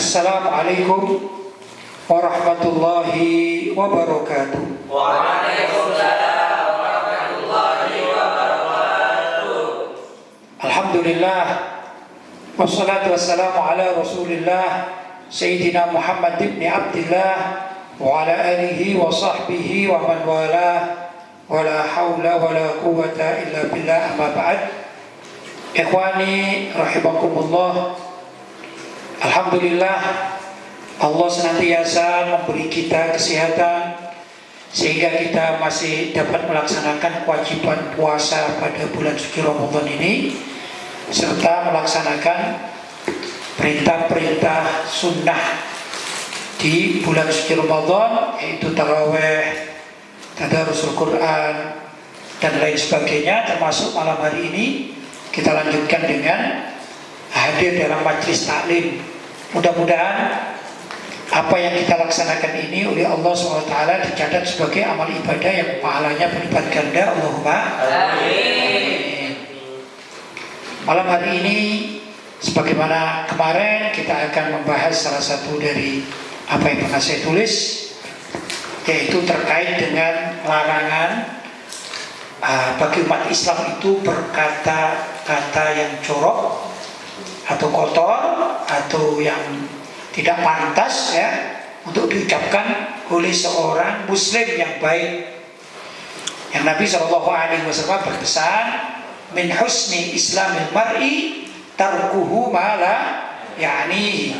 Assalamualaikum warahmatullahi wabarakatuh. Waalaikumsalam warahmatullahi wabarakatuh. Alhamdulillah, wassalatu wassalamu ala Rasulillah Sayyidina Muhammad ibn Abdillah wa ala alihi wa sahbihi wa man wala wa la hawla wa la quwwata illa billah, amma ba'd. Ikhwani rahimakumullah, alhamdulillah Allah senantiasa memberi kita kesehatan sehingga kita masih dapat melaksanakan kewajiban puasa pada bulan suci Ramadan ini, serta melaksanakan perintah-perintah sunnah di bulan suci Ramadan, yaitu tarawih, tadarusul Quran, dan lain sebagainya. Termasuk malam hari ini kita lanjutkan dengan hadir dalam majlis taklim. Mudah-mudahan apa yang kita laksanakan ini oleh Allah SWT dicatat sebagai amal ibadah yang pahalanya berlipat ganda. Allahumma amin. Malam hari ini, sebagaimana kemarin, kita akan membahas salah satu dari apa yang pernah saya tulis, yaitu terkait dengan larangan bagi umat Islam itu berkata-kata yang jorok atau kotor atau yang tidak pantas ya untuk diucapkan oleh seorang muslim yang baik. Yang Nabi SAW berpesan, min husni islamil mar'i tarkuhu ma la ya'nihi.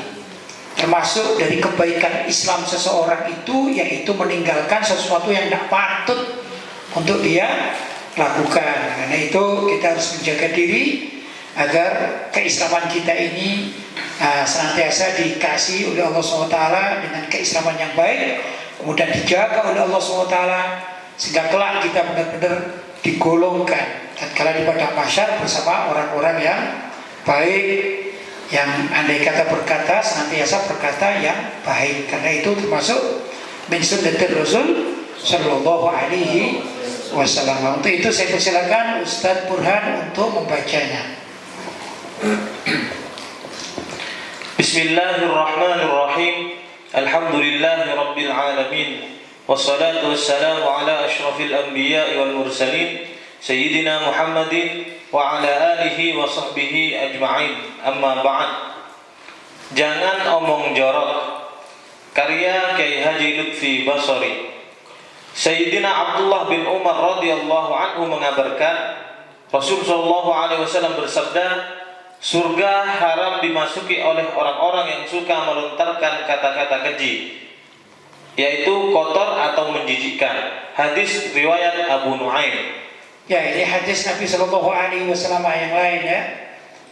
Termasuk dari kebaikan Islam seseorang itu yaitu meninggalkan sesuatu yang tidak patut untuk dia lakukan. Karena itu kita harus menjaga diri agar keislaman kita ini senantiasa dikasih oleh Allah SWT dengan keislaman yang baik, kemudian dijaga oleh Allah SWT sehingga kelak kita benar-benar digolongkan tatkala di padang mahsyar bersama orang-orang yang baik, yang andai kata berkata senantiasa berkata yang baik. Karena itu termasuk min sunnatir Rasul sallallahu alaihi wasallam. Untuk itu saya persilakan Ustaz Burhan untuk membacanya. Bismillahirrahmanirrahim. Alhamdulillahi rabbil alamin. Wassalatu wassalamu ala asyrafil anbiya'i wal mursalin Sayyidina Muhammadin wa ala alihi wa sahbihi ajma'in. Amma ba'd. Jangan omong jorok. Karya Kiai Haji Lutfi Basri. Sayyidina Abdullah bin Umar radhiyallahu anhu mengabarkan, Rasul sallallahu alaihi wasallam bersabda, surga haram dimasuki oleh orang-orang yang suka melontarkan kata-kata keji, yaitu kotor atau menjijikkan. Hadis riwayat Abu Nuaim. Ya, ini hadis Nabi Sallallahu Alaihi Wasallam yang lain ya,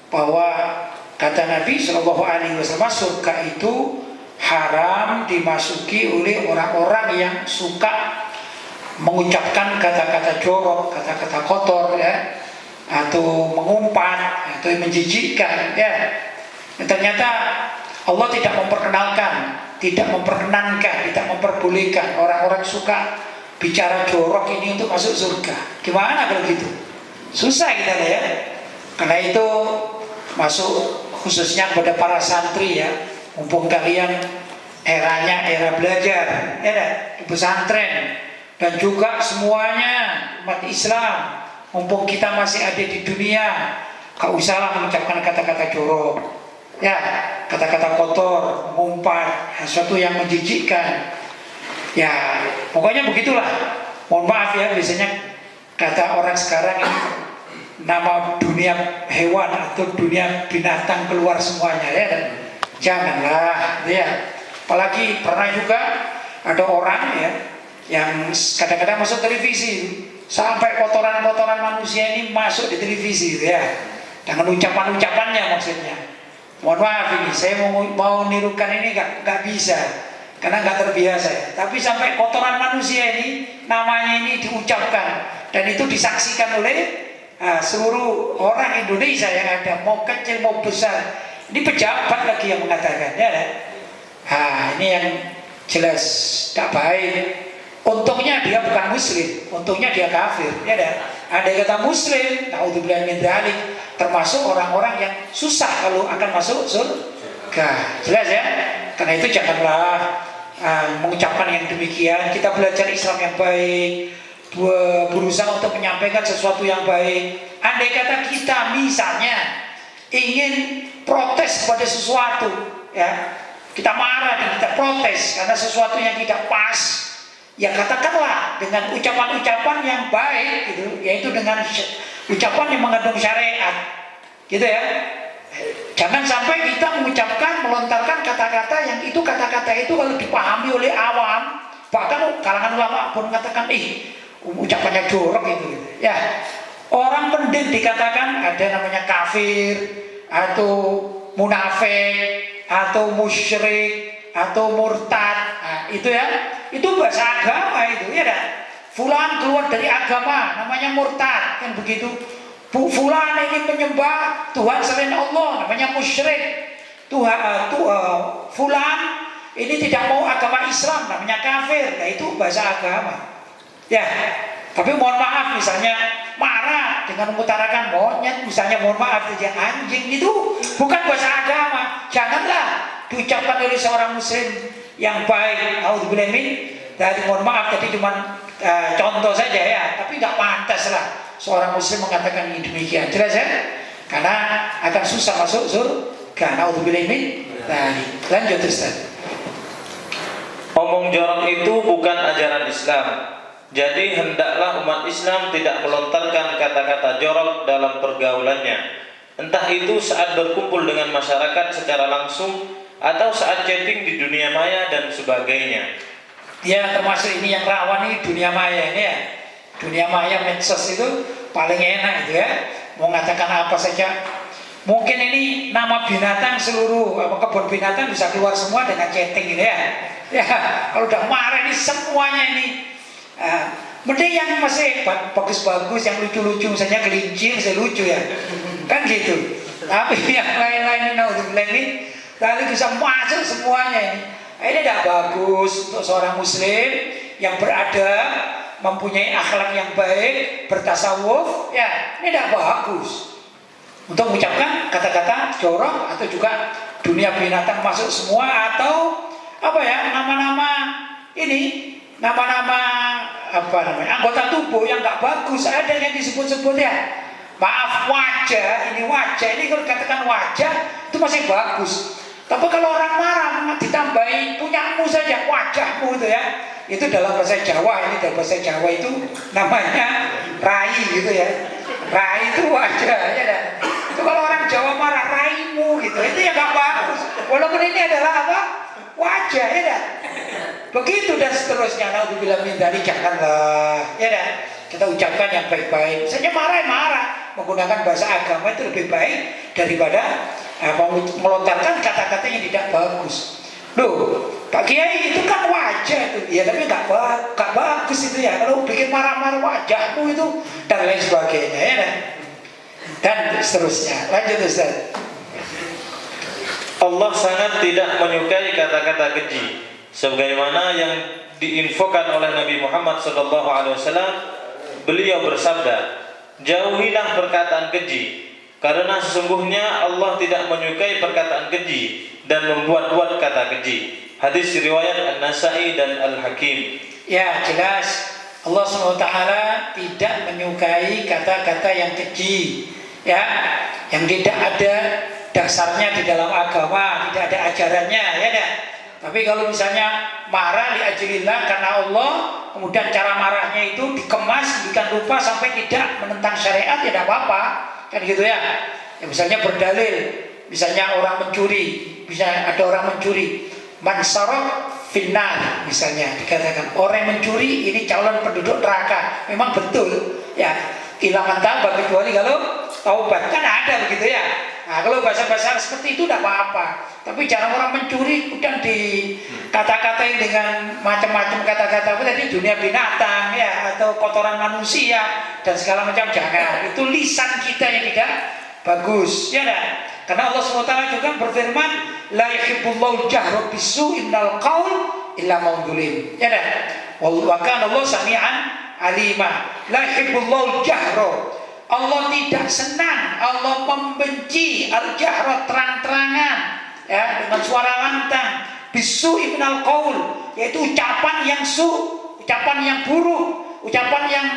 bahwa kata Nabi Sallallahu Alaihi Wasallam, surga itu haram dimasuki oleh orang-orang yang suka mengucapkan kata-kata jorok, kata-kata kotor ya, atau mengumpat, atau menjijikkan ya. Ternyata Allah tidak memperkenalkan, tidak memperkenankan, tidak memperbolehkan orang-orang suka bicara jorok ini untuk masuk surga. Gimana kalau gitu? Susah kita ya. Karena itu masuk khususnya kepada para santri ya, mumpung kalian eranya era belajar ya, di pesantren, dan juga semuanya umat Islam, mumpung kita masih ada di dunia, gak usahlah mengucapkan kata-kata jorok ya, kata-kata kotor, mengumpat, sesuatu yang menjijikkan ya, pokoknya begitulah. Mohon maaf ya, biasanya kata orang sekarang ini nama dunia hewan atau dunia binatang keluar semuanya ya, dan janganlah ya. Apalagi pernah juga ada orang ya yang kadang-kadang masuk televisi, sampai kotoran-kotoran manusia ini masuk di televisi gitu ya, dengan ucapan-ucapannya maksudnya. Mohon maaf ini, saya mau nirukan ini gak bisa, karena gak terbiasa ya. Tapi sampai kotoran manusia ini, namanya ini diucapkan, dan itu disaksikan oleh seluruh orang Indonesia yang ada, mau kecil mau besar. Ini pejabat lagi yang mengatakan ya. Ini yang jelas gak baik. Untungnya dia bukan muslim, untungnya dia kafir ya. Ada kata muslim, naudzubillah min dzalik, termasuk orang-orang yang susah kalau akan masuk surga. Jelas ya? Karena itu janganlah mengucapkan yang demikian. Kita belajar Islam yang baik, berusaha untuk menyampaikan sesuatu yang baik. Andai kata kita misalnya ingin protes pada sesuatu, ya, kita marah dan kita protes karena sesuatu yang tidak pas, ya katakanlah dengan ucapan-ucapan yang baik, gitu, yaitu dengan ucapan yang mengandung syariat, gitu ya. Jangan sampai kita mengucapkan, melontarkan kata-kata yang itu kata-kata itu kalau dipahami oleh awam, bahkan kalangan ulama pun katakan, ucapannya jorok gitu. Ya, orang pendidik dikatakan ada namanya kafir atau munafik atau musyrik atau murtad. Nah, itu ya, itu bahasa agama itu, ya dah. Fulan keluar dari agama, namanya murtad, kan begitu. Fulan ini menyembah Tuhan selain Allah, namanya musyrik. Fulan ini tidak mau agama Islam, namanya kafir. Nah, itu bahasa agama. Ya, tapi mohon maaf misalnya marah dengan mengutarakan monyet, misalnya mohon maaf saja anjing, itu bukan bahasa agama. Janganlah diucapkan oleh seorang muslim yang baik. Auzubillahi min. Dari mohon maaf tadi cuma contoh saja ya, tapi tidak pantas lah seorang muslim mengatakan ini demikian. Jelas ya? Karena akan susah masuk surga. Naudzubillahi min. Lanjut Ustaz. Omong jorok itu bukan ajaran Islam. Jadi hendaklah umat Islam tidak melontarkan kata-kata jorok dalam pergaulannya. Entah itu saat berkumpul dengan masyarakat secara langsung atau saat chatting di dunia maya dan sebagainya. Ya, termasuk ini yang rawan ini dunia maya ini ya. Dunia maya medsos itu paling enak itu ya. Mau mengatakan apa saja. Mungkin ini nama binatang seluruh kebun binatang bisa keluar semua dengan chatting ini ya. Ya, kalau udah marah ini semuanya ini. Mending yang masih bagus-bagus, yang lucu-lucu, misalnya kelinci masih lucu ya. Kan gitu. Tapi yang lain-lain ini lalu bisa masuk semuanya ini. Ini tidak bagus untuk seorang muslim yang beradab, mempunyai akhlak yang baik, bertasawuf, ya ini tidak bagus untuk mengucapkan kata-kata jorok atau juga dunia binatang masuk semua atau apa ya nama-nama ini nama-nama apa namanya anggota tubuh yang nggak bagus ada yang disebut-sebut ya. Maaf wajah ini kalau katakan wajah itu masih bagus. Tapi kalau orang marah ditambahi punyamu saja wajahmu itu ya. Itu dalam bahasa Jawa, ini dalam bahasa Jawa itu namanya rai gitu ya. Rai itu wajah ya dah. Itu kalau orang Jawa marah raimu gitu, itu ya gak bagus. Walaupun ini adalah apa? Wajah ya dah. Begitu dan seterusnya. Naudzubillah min dzalik, janganlah ya dah. Kita ucapkan yang baik-baik. Misalnya marah menggunakan bahasa agama itu lebih baik daripada melontarkan kata-kata yang tidak bagus. Loh, Pak Kiai itu kan wajah itu, ya tapi nggak bagus itu ya. Kalau bikin marah-marah wajahmu itu dan lain sebagainya ya dan seterusnya. Lanjut Ustaz. Allah sangat tidak menyukai kata-kata keji, sebagaimana yang diinfokan oleh Nabi Muhammad SAW. Beliau bersabda, jauhilah perkataan keji, karena sesungguhnya Allah tidak menyukai perkataan keji dan membuat-buat kata keji. Hadis riwayat An-Nasa'i dan Al-Hakim. Ya, jelas Allah SWT tidak menyukai kata-kata yang keji, ya, yang tidak ada dasarnya di dalam agama, tidak ada ajarannya, ya dah. Tapi kalau misalnya marah li'ajlillah karena Allah, kemudian cara marahnya itu dikemas, demikian rupa sampai tidak menentang syariat, ya tidak apa-apa, kan gitu ya. Ya misalnya berdalil, misalnya orang mencuri, bisa ada orang mencuri, mansarok finnar, misalnya dikatakan orang yang mencuri ini calon penduduk neraka. Memang betul, ya. Kehilangan tambah kecuali kalau taubat, kan ada begitu ya. Nah, kalau bahasa-bahasa seperti itu tidak apa-apa. Tapi jangan orang mencuri kemudian dikata-katain dengan macam-macam kata-kata apa tadi, dunia binatang ya, atau kotoran manusia dan segala macam, jangan. Itu lisan kita yang tidak bagus, ya dah. Karena Allah SWT juga berfirman, la yuhibbullahu jahra bisu'in minal qaul illa man zulim. Ya dah. Wa kana Allah sami'an alima. La yuhibbullahu jahra. Allah tidak senang, Allah membenci al-jahra terang-terangan, ya, dengan suara lantang, bisu ibnal qaul, yaitu ucapan yang ucapan yang buruk, ucapan yang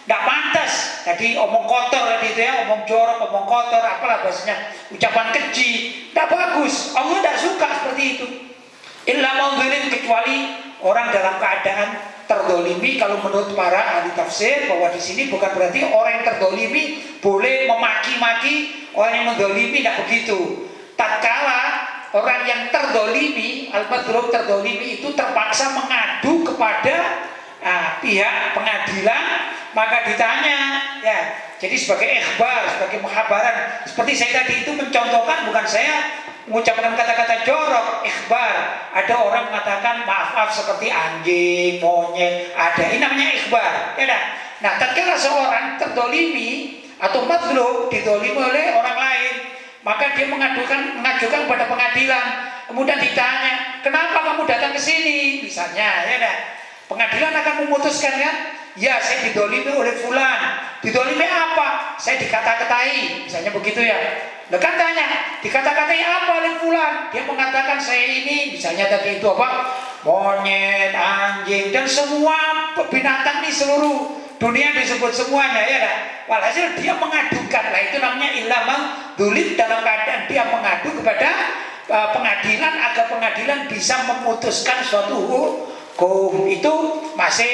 tidak pantas. Jadi omong kotor tadi itu ya, omong jorok, omong kotor, apalah bahasanya, ucapan keji, tidak bagus. Allah tidak suka seperti itu. Illa maudzirin, kecuali orang dalam keadaan terdolimi. Kalau menurut para ahli tafsir, bahwa di sini bukan berarti orang yang terdolimi boleh memaki-maki orang yang mendolimi, tidak begitu. Tatkala orang yang terdolimi, al-madlum terdolimi itu terpaksa mengadu kepada pihak pengadilan, maka ditanya, ya. Jadi sebagai ikhbar, sebagai muhabaran, seperti saya tadi itu mencontohkan, bukan saya mengucapkan kata-kata jorok, ikhbar. Ada orang mengatakan maaf seperti anjing, monyet, ada. Ini namanya ikhbar, ya dah. Nah, tatkala seorang terdolimi atau madlum didolimi oleh orang lain, maka dia mengajukan pada pengadilan. Kemudian ditanya, kenapa kamu datang ke sini? Misalnya, ya dah. Pengadilan akan memutuskan kan, ya saya didolimi oleh fulan. Didolimi apa? Saya dikata-katai, misalnya begitu ya. Nah kan tanya, dikata-katai apa oleh fulan? Dia mengatakan saya ini, misalnya tadi itu apa? Monyet, anjing, dan semua binatang di seluruh dunia disebut semuanya, ya kan? Walhasil dia mengadukan, lah itu namanya ilamang dulim, dalam keadaan dia mengadu kepada pengadilan agar pengadilan bisa memutuskan suatu hukum. Itu masih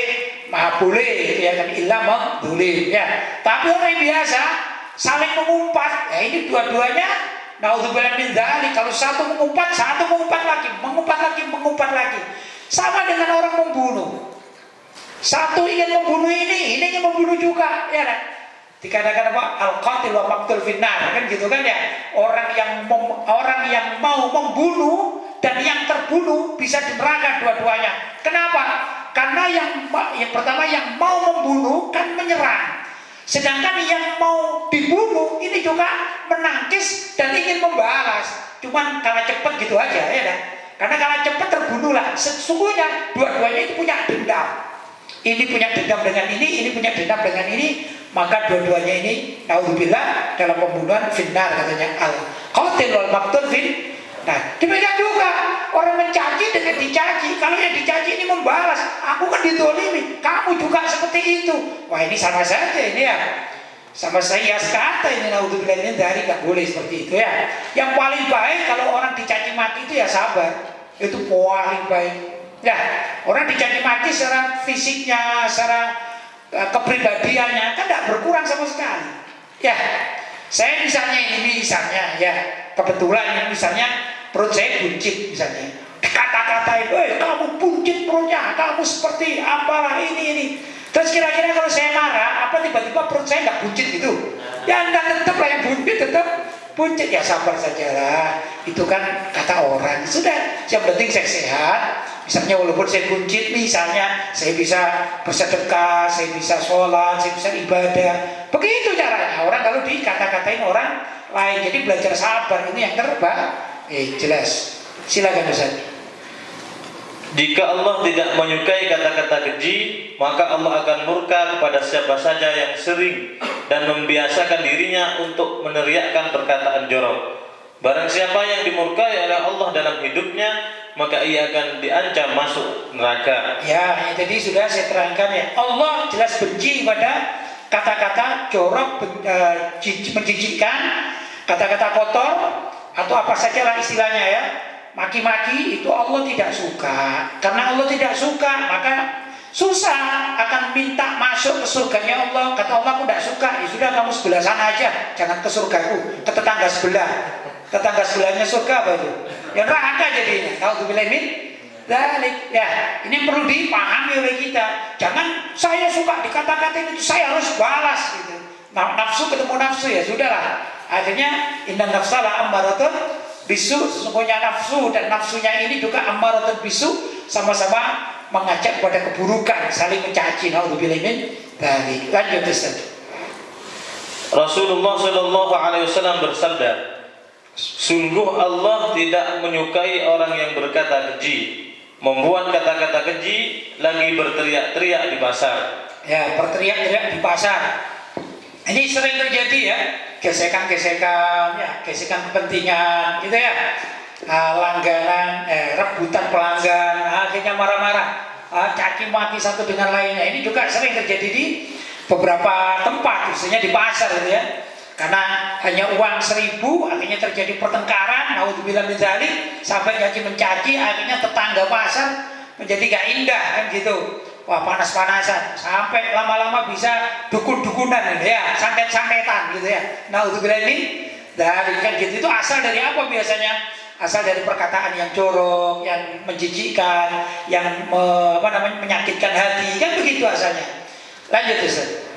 boleh, ya kan, ilamang dulim, ya. Tapi orang yang biasa saling mengumpat, ya ini dua-duanya naudzubillah min dzalik. Kalau satu mengumpat lagi, sama dengan orang membunuh. Satu ingin membunuh ini ingin membunuh juga, ya kan? Dikatakan apa? Al-qatil wa maqtul finnar, kan gitu kan ya? Orang yang mau membunuh dan yang terbunuh bisa di neraka dua-duanya. Kenapa? Karena yang pertama yang mau membunuh kan menyerang. Sedangkan yang mau dibunuh ini juga menangkis dan ingin membalas. Cuman kalah cepat gitu aja, ya kan? Karena kalah cepat terbunuhlah. Sesungguhnya dua-duanya itu punya dendam. Ini punya dendam dengan ini punya dendam dengan ini, maka dua-duanya ini naudzubillah dalam pembunuhan finnar, katanya al-qatil wal maqtul fin. Nah, demikian juga orang mencaci dengan dicaci. Kalau yang dicaci ini membalas, aku kan didolimi, kamu juga seperti itu. Wah, ini sama saja ini ya. Sama saya sekata ini naudzubillah ini dari nggak boleh seperti itu ya. Yang paling baik kalau orang dicaci maki itu ya sabar. Itu paling baik. Ya, orang dicaci maki secara fisiknya, secara kepribadiannya kan tidak berkurang sama sekali. Ya, saya misalnya ya, kebetulan misalnya perut saya buncit misalnya, kata-katain, kamu buncit perutnya, kamu seperti apalah ini. Terus kira-kira kalau saya marah, apa tiba-tiba perut saya nggak buncit gitu? Ya enggak, tetap lah yang buncit tetap buncit, ya sabar sajalah. Itu kan kata orang. Sudah, yang penting saya sehat. Misalnya walaupun saya buncit, misalnya saya bisa bersedekah, saya bisa sholat, saya bisa ibadah. Begitu caranya orang kalau dikata-katain orang lain. Jadi belajar sabar ini yang terbaik. Jelas. Silakan Ustaz. Jika Allah tidak menyukai kata-kata keji, maka Allah akan murka kepada siapa saja yang sering dan membiasakan dirinya untuk meneriakkan perkataan jorok. Barang siapa yang dimurkai oleh Allah dalam hidupnya, maka ia akan diancam masuk neraka. Ya, tadi sudah saya terangkan ya. Allah jelas benci pada kata-kata jorok, menjijikkan, kata-kata kotor, atau apa saja lah istilahnya ya. Maki-maki itu Allah tidak suka. Karena Allah tidak suka, maka susah akan minta masuk ke surganya Allah. Kata Allah, aku tidak suka. Ya sudah, kamu sebelah sana aja, jangan ke surgaku, ke tetangga sebelah. Tetangga sebelahnya surga apa itu? Ya neraka jadinya. Naudzubillah min dzalik. Ya, ini perlu dipahami oleh kita. Jangan saya suka dikata-katain itu saya harus balas gitu. Nah, nafsu ketemu nafsu, ya sudahlah. Akhirnya inna nafsala ammaratun bisu, sesungguhnya nafsu dan nafsunya ini juga ammaratun bisu, sama-sama mengajak pada keburukan, saling mencaci. Naudzubillah min dzalik. Lanjut Ustaz. Rasulullah sallallahu alaihi wasallam bersabda, sungguh Allah tidak menyukai orang yang berkata keji, membuat kata-kata keji, lagi berteriak-teriak di pasar. Ya, berteriak-teriak di pasar. Ini sering terjadi ya, gesekan-gesekan, ya, gesekan kepentingan, gitu ya. langganan, rebutan pelanggan, akhirnya marah-marah, caci maki satu dengan lainnya. Ini juga sering terjadi di beberapa tempat, khususnya di pasar gitu ya. Karena hanya uang 1.000 akhirnya terjadi pertengkaran, naudzubillah min dzalik, sampai caci mencaci, akhirnya tetangga pasar menjadi gak indah kan gitu. Wah, panas-panasan sampai lama-lama bisa dukun-dukunan gitu ya, santet-santetan gitu ya. Naudzubillah min dzalik kan gitu. Itu asal dari apa biasanya? Asal dari perkataan yang jorok, yang menjijikkan, yang menyakitkan hati, kan begitu asalnya. Lanjut Ustaz.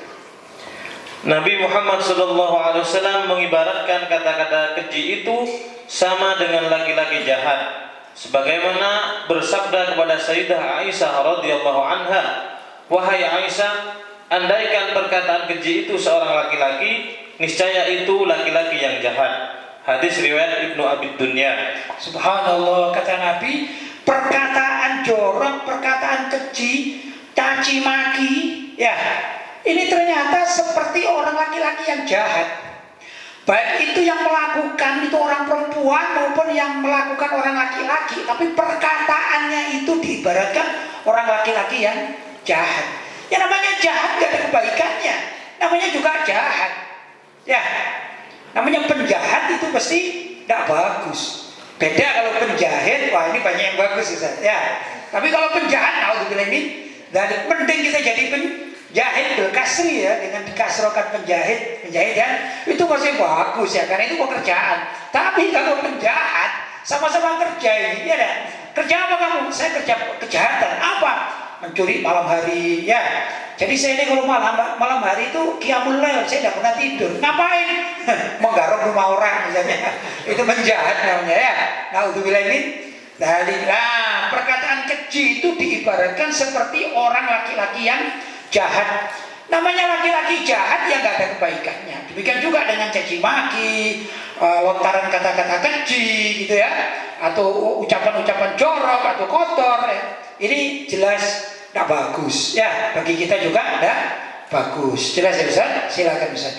Nabi Muhammad SAW mengibaratkan kata-kata keji itu sama dengan laki-laki jahat, sebagaimana bersabda kepada Sayyidah Aisyah radhiyallahu anha, "Wahai Aisyah, andaikan perkataan keji itu seorang laki-laki, niscaya itu laki-laki yang jahat." Hadis riwayat Ibnu Abi Dunya. Subhanallah, kata Nabi, perkataan jorok, perkataan keji, caci maki, ya, ini ternyata seperti orang laki-laki yang jahat. Baik itu yang melakukan itu orang perempuan maupun yang melakukan orang laki-laki, tapi perkataannya itu diibaratkan orang laki-laki yang jahat. Ya namanya jahat gak ada kebaikannya, namanya juga jahat. Ya, namanya penjahat itu pasti tidak bagus. Beda kalau penjahit, wah ini banyak yang bagus Ustaz. Ya, tapi kalau penjahat, naudzubillah min dzalik, mending kita jadi penjahit bil kasri ya, dengan dikasrokan penjahit ya, itu masih bagus ya, karena itu pekerjaan. Tapi kalau penjahat, sama-sama kerja ini, ya dah. Kerja apa kamu? Saya kerja kejahatan. Apa? Mencuri malam hari, ya. Jadi saya ini kalau malam hari itu qiyamul lail, saya tidak pernah tidur. Ngapain? Menggaruk rumah orang misalnya. Itu penjahat namanya ya. Naudzubillah min dzalik. Nah, perkataan keji itu diibaratkan seperti orang laki-laki yang jahat. Namanya laki-laki jahat yang gak ada kebaikannya. Demikian juga dengan caci maki, lontaran kata-kata keji gitu ya, atau ucapan-ucapan jorok atau kotor ya. Ini jelas tidak bagus ya, bagi kita juga tidak bagus. Jelas ya Ustaz? Silakan Ustaz.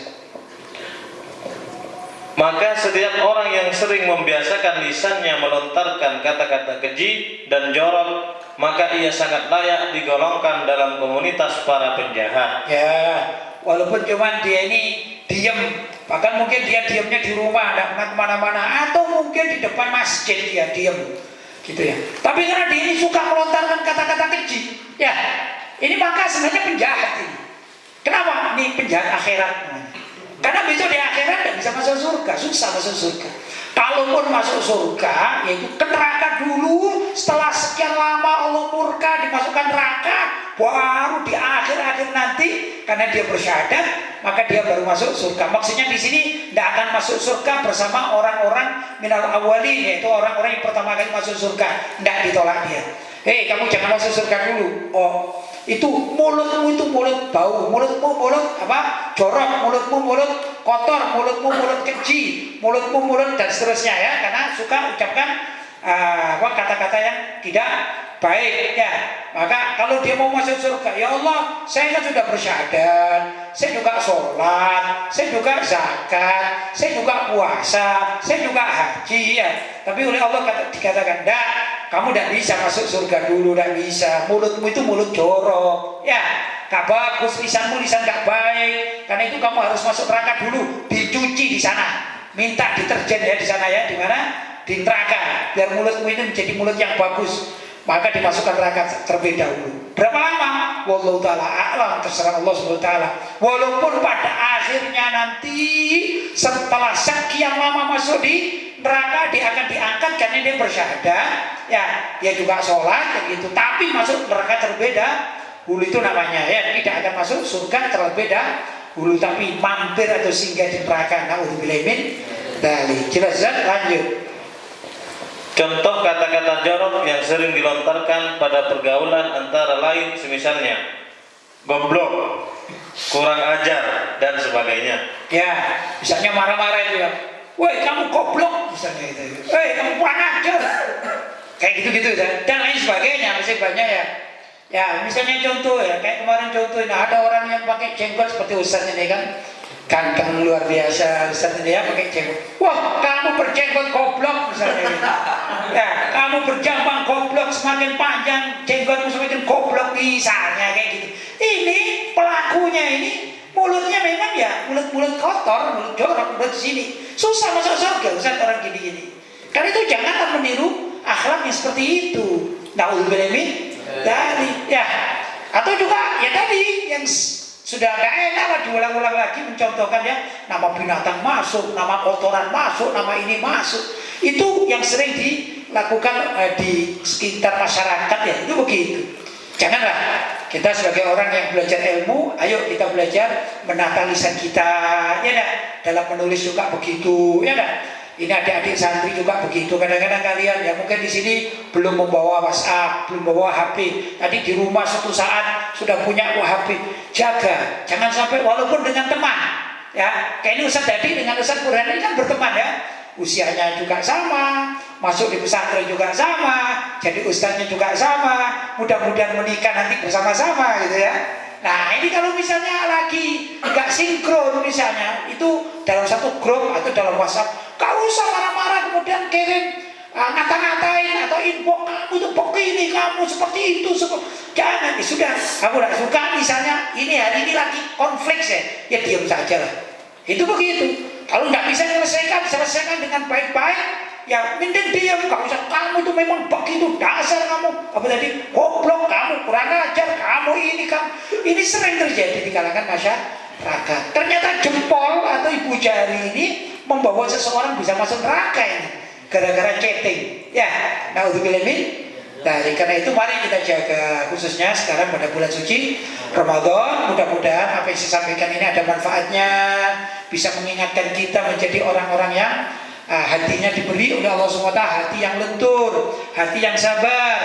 Maka setiap orang yang sering membiasakan lisannya melontarkan kata-kata keji dan jorok, maka ia sangat layak digolongkan dalam komunitas para penjahat. Ya, walaupun cuman dia ini diam, bahkan mungkin dia diamnya di rumah, tidak pernah kemana-mana, atau mungkin di depan masjid dia diam, gitu ya. Tapi karena dia ini suka melontarkan kata-kata keji, ya, ini maka sebenarnya penjahat ini. Kenapa? Ini penjahat akhirat. Karena besok di akhirat tidak bisa masuk surga, susah masuk surga. Kalaupun masuk surga, yaitu ke neraka dulu. Setelah sekian lama Allah murka, dimasukkan neraka, baru di akhir-akhir nanti karena dia bersyahadat, maka dia baru masuk surga. Maksudnya di sini tidak akan masuk surga bersama orang-orang minal awalin, yaitu orang-orang yang pertama kali masuk surga. Tidak ditolak dia. Hei, kamu jangan masuk surga dulu. Oh, itu mulutmu itu mulut bau, mulutmu mulut apa? Jorok, mulutmu mulut kotor, mulutmu mulut keji, mulutmu mulut dan seterusnya ya, karena suka ucapkan kata-kata yang tidak baik ya. Maka kalau dia mau masuk surga, ya Allah, saya kan sudah bersyahadat, saya juga sholat, saya juga zakat, saya juga puasa, saya juga haji ya. Tapi oleh Allah dikatakan, enggak, kamu tidak bisa masuk surga dulu, tidak bisa. Mulutmu itu mulut jorok ya, gak bagus, lisanmu lisan gak baik. Karena itu kamu harus masuk neraka dulu, dicuci di sana, minta deterjen ya di sana ya, di mana? Di neraka, biar mulutmu ini menjadi mulut yang bagus. Maka dimasukkan neraka terlebih dahulu. Berapa lama? Wallahu ta'ala a'lam, terserah Allah SWT. Walaupun pada akhirnya nanti setelah sekian lama masuk di neraka, dia akan diangkat karena dia bersyahadat ya, dia juga sholat gitu. Tapi masuk neraka terlebih dahulu, itu namanya ya, tidak akan masuk surga terlebih dahulu, tapi mampir atau singgah di neraka. Naudzubillah min dzalik. Jelas, lanjut. Contoh kata-kata jorok yang sering dilontarkan pada pergaulan antara lain semisalnya goblok, kurang ajar, dan sebagainya. Ya, misalnya marah-marah itu ya, woi kamu goblok, misalnya itu, woi kamu kurang ajar, kayak gitu-gitu dan lain sebagainya, masih banyak ya. Ya, misalnya contoh ya, kayak kemarin contoh, nah ada orang yang pakai jenggot seperti Ustaz ini kan, ganteng luar biasa Ustaz ini ya, pakai jenggot. Wah, kamu berjenggot goblok misalnya gitu. Ya, kamu berjambang goblok, semakin panjang jenggotmu semakin goblok misalnya kayak gitu. Ini pelakunya ini mulutnya memang ya mulut kotor, mulut jorok, mulut sini. Susah masuk surga Ustaz orang gini-gini. Karena itu janganlah meniru akhlak yang seperti itu. Nauzubillah min dari ya. Atau juga ya tadi yang sudah gak enak lah diulang-ulang lagi mencontohkan ya, nama binatang masuk, nama kotoran masuk, nama ini masuk. Itu yang sering dilakukan di sekitar masyarakat ya, itu begitu. Janganlah kita sebagai orang yang belajar ilmu, ayo kita belajar menata lisan kita, ya dah. Dalam menulis juga begitu, ya dah. Ini adik-adik santri juga begitu. Kadang-kadang kalian ya mungkin di sini belum membawa WhatsApp, belum membawa HP. Tadi di rumah suatu saat sudah punya HP. Jaga, jangan sampai walaupun dengan teman. Ya, kayak ini Ustaz tadi dengan Ustaz Burhan ini kan berteman ya. Usianya juga sama, masuk di pesantren juga sama, jadi ustaznya juga sama. Mudah-mudahan menikah nanti bersama-sama gitu ya. Nah ini kalau misalnya lagi nggak sinkron misalnya, itu dalam satu grup atau dalam WhatsApp, gak usah marah-marah kemudian kirim ngata-ngatain atau info kamu itu begini, kamu seperti itu, jangan. Sudah, kamu gak suka misalnya ini hari ini lagi konflik ya diam saja lah. Itu begitu. Kalau nggak bisa selesaikan dengan baik-baik, ya mending diam, gak usah. Kamu itu memang begitu, dasar kamu apa tadi, goblok kamu, kurang ajar kamu, ini sering terjadi di kalangan masyarakat. Ternyata jempol atau ibu jari ini membawa seseorang bisa masuk neraka ini gara-gara chatting. Ya, naudzubillah min. Karena itu mari kita jaga, khususnya sekarang pada bulan suci Ramadan. Mudah-mudahan apa yang saya sampaikan ini ada manfaatnya, bisa mengingatkan kita menjadi orang-orang yang hatinya diberi oleh Allah SWT, hati yang lentur, hati yang sabar,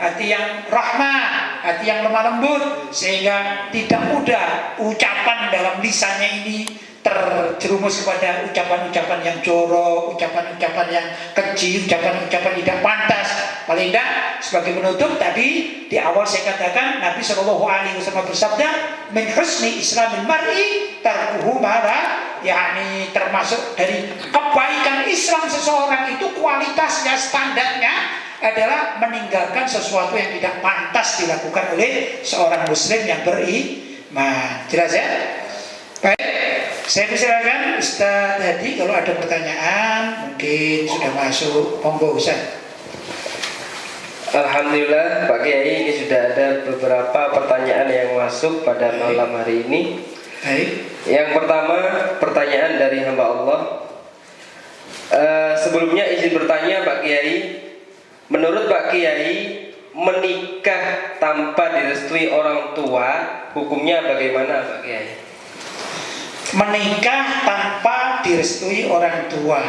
hati yang rahmah, hati yang lemah lembut, sehingga tidak mudah ucapan dalam lisannya ini terjerumus kepada ucapan-ucapan yang jorok, ucapan-ucapan yang keji, ucapan-ucapan tidak pantas. Paling tidak sebagai penutup tadi di awal saya katakan Nabi SAW bersabda, min husni islamil mar'i tarkuhu mara, yakni termasuk dari kebaikan Islam seseorang itu kualitasnya, standarnya adalah meninggalkan sesuatu yang tidak pantas dilakukan oleh seorang muslim yang beriman. Jelas ya? Baik, saya persilakan Ustaz Hadi kalau ada pertanyaan, mungkin sudah masuk, monggo Ustaz. Alhamdulillah Pak Kiai, ini sudah ada beberapa pertanyaan yang masuk pada malam hari ini. Baik. Yang pertama, pertanyaan dari hamba Allah. Sebelumnya izin bertanya Pak Kiai, menurut Pak Kiai, menikah tanpa direstui orang tua hukumnya bagaimana Pak Kiai? Menikah tanpa direstui orang tua.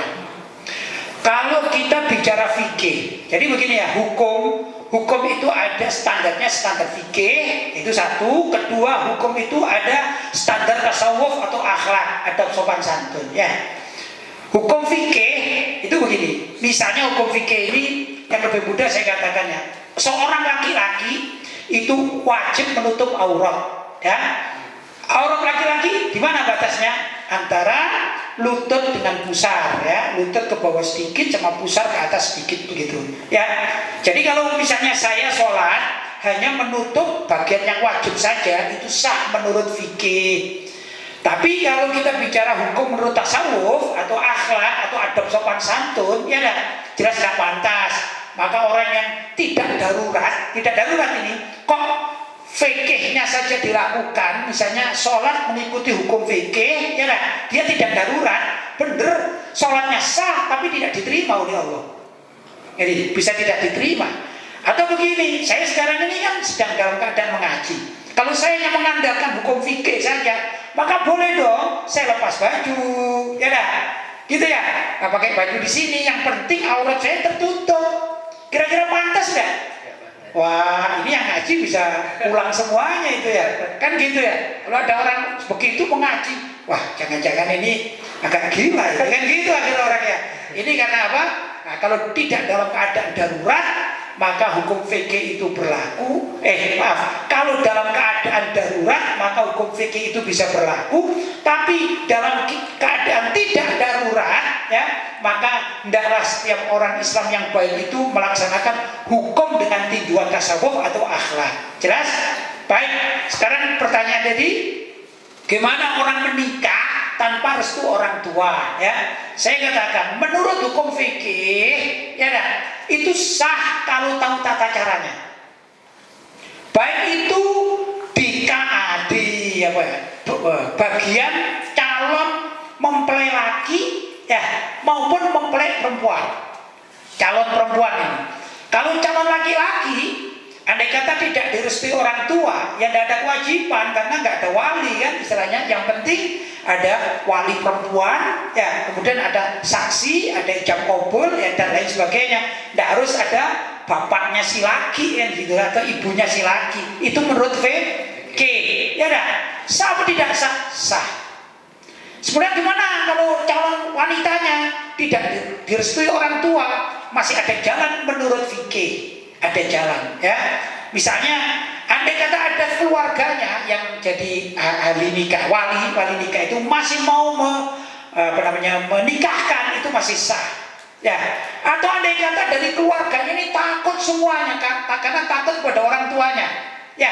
Kalau kita bicara fikih, jadi begini ya, hukum itu ada standarnya, standar fikih itu satu. Kedua, hukum itu ada standar tasawuf atau akhlak, adab sopan santun ya. Hukum fikih itu begini, misalnya hukum fikih ini yang lebih mudah saya katakan ya, seorang laki-laki itu wajib menutup aurat ya. Aurat laki-laki di mana batasnya? Antara lutut dengan pusar ya, lutut ke bawah sedikit sama pusar ke atas sedikit begitu ya. Jadi kalau misalnya saya sholat hanya menutup bagian yang wajib saja, itu sah menurut fikih. Tapi kalau kita bicara hukum menurut tasawuf atau akhlak atau adab sopan santun, ya dah, jelas tidak pantas. Maka orang yang tidak darurat ini kok fikihnya saja dilakukan, misalnya sholat mengikuti hukum fikih, ya kan? Dia tidak darurat, bener, sholatnya sah, tapi tidak diterima oleh Allah. Jadi bisa tidak diterima. Atau begini, saya sekarang ini kan sedang dalam keadaan mengaji. Kalau saya hanya mengandalkan hukum fikih saja, maka boleh dong, saya lepas baju, ya dah, gitu ya. Nggak pakai baju di sini, yang penting aurat saya tertutup. Kira-kira pantas nggak? Wah, ini yang ngaji bisa pulang semuanya itu ya, kan gitu ya. Kalau ada orang begitu mengaji, wah jangan-jangan ini agak gila ya, kan gitu akhirnya orangnya. Ini karena apa? Nah, kalau tidak dalam keadaan darurat, maka hukum fikih itu berlaku. Kalau dalam keadaan darurat maka hukum fikih itu bisa berlaku. Tapi dalam keadaan tidak darurat, ya, maka hendaklah setiap orang Islam yang baik itu melaksanakan hukum dengan tinjauan tasawuf atau akhlak. Jelas? Baik. Sekarang pertanyaan tadi, gimana orang menikah tanpa restu orang tua? Ya, saya katakan menurut hukum fikih, ya, itu sah kalau tahu tata caranya. Baik itu di KA, di bagian calon mempelai laki, ya, maupun mempelai perempuan. Calon perempuan ini. Kalau calon laki-laki, andai kata tidak direstui orang tua, ya tidak ada kewajiban karena nggak ada wali kan istilahnya. Yang penting ada wali perempuan, ya, kemudian ada saksi, ada ijab kabul, ya, dan lain sebagainya. Tidak harus ada bapaknya si laki, ya, gitu, atau ibunya si laki. Itu menurut fikih, ya dah. Sah atau tidak sah? Sah. Sebenarnya gimana kalau calon wanitanya tidak direstui orang tua? Masih ada jalan menurut fikih. Ada jalan, ya. Misalnya andai kata ada keluarganya yang jadi ahli nikah, wali nikah itu masih mau menikahkan, itu masih sah, ya. Atau andai kata dari keluarganya ini takut semuanya kan, karena takut pada orang tuanya, ya.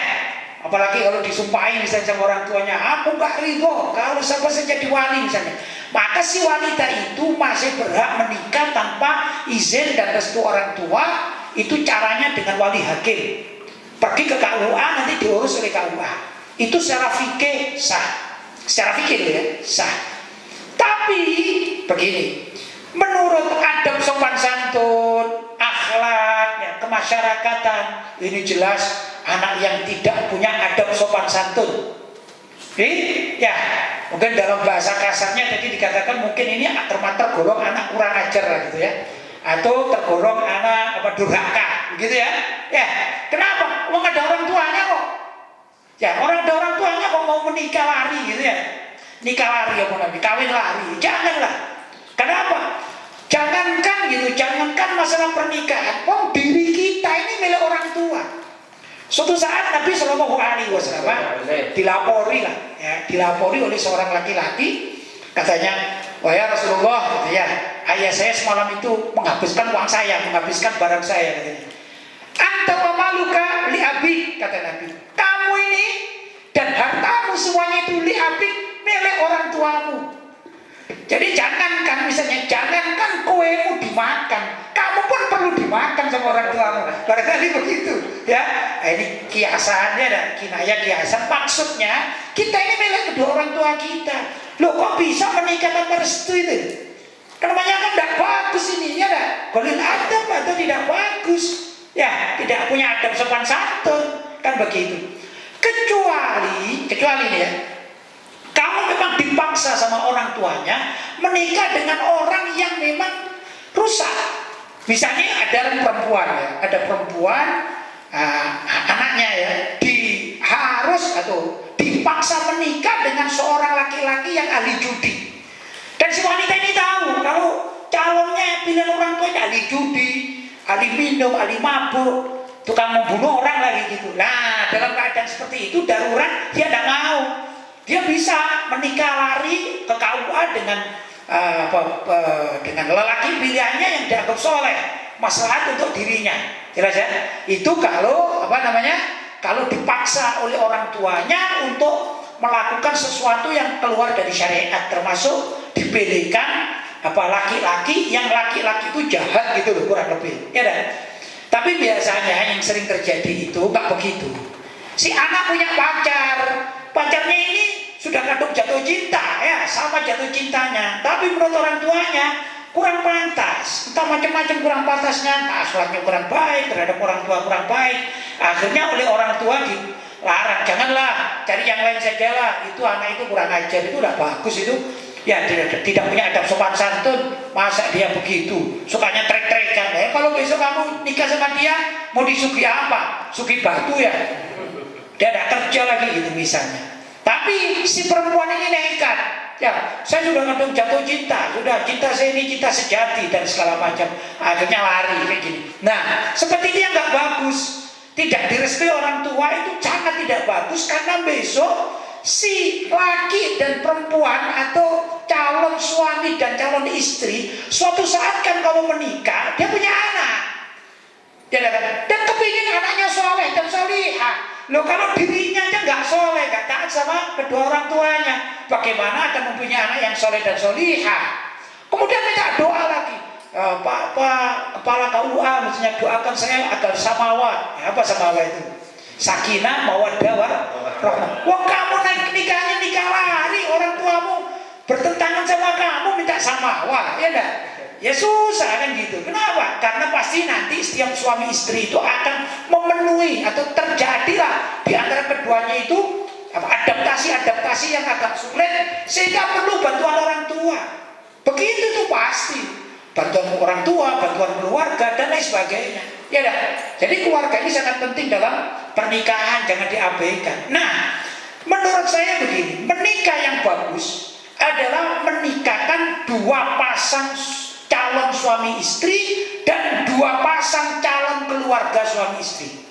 Apalagi kalau disumpahin misalnya sama orang tuanya, aku gak ridho kalau siapa saja jadi wali misalnya, maka si wanita itu masih berhak menikah tanpa izin dan restu orang tua. Itu caranya dengan wali hakim. Pergi ke KUA, nanti diurus oleh KUA. Itu secara fikih sah. Secara fikih ya, sah. Tapi begini, menurut adab sopan santun, akhlak, ya, kemasyarakatan, ini jelas anak yang tidak punya adab sopan santun. Ya, mungkin dalam bahasa kasarnya tadi dikatakan mungkin ini tergolong anak kurang ajar lah gitu ya. Atau tergolong anak durhaka, gitu ya. Ya, kenapa? Wong ada orang tuanya kok. Ya, ada orang tuanya kok mau menikah lari gitu ya. Nikah lari apa nanti kawin lari. Janganlah. Kenapa? Jangankan gitu, jangankan masalah pernikahan. Wong diri kita ini milik orang tua. Suatu saat Nabi Shallallahu Alaihi Wasallam dilapori lah, ya, dilapori oleh seorang laki-laki, katanya, wahai Rasulullah, gitu ya, ayah saya semalam itu menghabiskan uang saya, menghabiskan barang saya, katanya. Anta wa maluka li abi, kata Nabi. Kamu ini dan hartamu semuanya itu li abi, milik orang tuamu. Jadi jangankan misalnya, jangankan kuemu dimakan, kamu pun perlu dimakan sama orang tuamu. Barangkali begitu, ya. Ini kiasannya dan kinaya kiasan. Maksudnya kita ini milik kedua orang tua kita. Loh, kok bisa menikah tanpa restu itu? Namanya kan tidak bagus ini, ya dah. Golil adab atau tidak bagus, ya, tidak punya adab sopan santun, kan begitu. Kecuali nih ya, kamu memang dipaksa sama orang tuanya menikah dengan orang yang memang rusak. Misalnya ada perempuan, ya, ada perempuan, anaknya ya, harus atau dipaksa menikah dengan seorang laki-laki yang ahli judi. Dan si wanita ini tahu kalau calonnya pilihan orang tuanya ahli judi, ahli minum, ahli mabuk, tukang membunuh orang lagi gitu. Nah, dalam keadaan seperti itu darurat, dia tidak mau. Dia bisa menikah lari ke KUA dengan dengan lelaki pilihannya yang dianggap soleh, maslahat untuk dirinya. Jelas ya? Itu kalau kalau dipaksa oleh orang tuanya untuk melakukan sesuatu yang keluar dari syariat, termasuk dipilihkan laki-laki yang laki-laki itu jahat gitu loh, kurang lebih, ya kan? Tapi biasanya yang sering terjadi itu nggak begitu. Si anak punya pacarnya ini sudah kadung jatuh cinta, ya, sama jatuh cintanya, tapi menurut orang tuanya kurang pantas, entah macam-macam kurang pantasnya, akhlaknya kurang baik, terhadap orang tua kurang baik. Akhirnya oleh orang tua dilarang, janganlah, cari yang lain sajalah, itu anak itu kurang ajar, itu udah bagus itu, ya, tidak punya adab sopan santun, masa dia begitu, sukanya trek-trekan. Ya, kalau besok kamu nikah sama dia, mau disugi apa? Sugi batu ya, dia ada kerja lagi gitu misalnya. Tapi si perempuan ini nekat, Ya, saya sudah kadang jatuh cinta, sudah cinta saya ini cinta sejati dan segala macam. Akhirnya lari kayak gini. Nah, seperti ini yang nggak bagus. Tidak direstui orang tua itu sangat tidak bagus, karena besok si laki dan perempuan atau calon suami dan calon istri suatu saat kan kalau menikah dia punya anak, ya kan? Dan kepingin anaknya soleh dan solihah. Loh, kalau dirinya aja nggak soleh, nggak taat sama kedua orang tuanya, bagaimana akan mempunyai anak yang soleh dan solihah? Kemudian minta doa lagi. Pak kepala KUA mestinya doakan saya agar samawat. Apa samawat itu? Sakinah, mawaddah, warahmah. Wah, kamu naik nikahnya nikah lari, orang tuamu bertentangan sama kamu minta samawat, ya enggak? Ya susah kan gitu. Kenapa? Karena pasti nanti setiap suami istri itu akan memenuhi atau terjadilah di antara keduanya itu adaptasi yang agak sulit, sehingga perlu bantuan orang tua. Begitu tuh pasti. Bantuan orang tua, bantuan keluarga, dan lain sebagainya. Ya dah. Jadi keluarga ini sangat penting dalam pernikahan, jangan diabaikan. Nah, menurut saya begini, menikah yang bagus adalah menikahkan dua pasang calon suami istri dan dua pasang calon keluarga suami istri.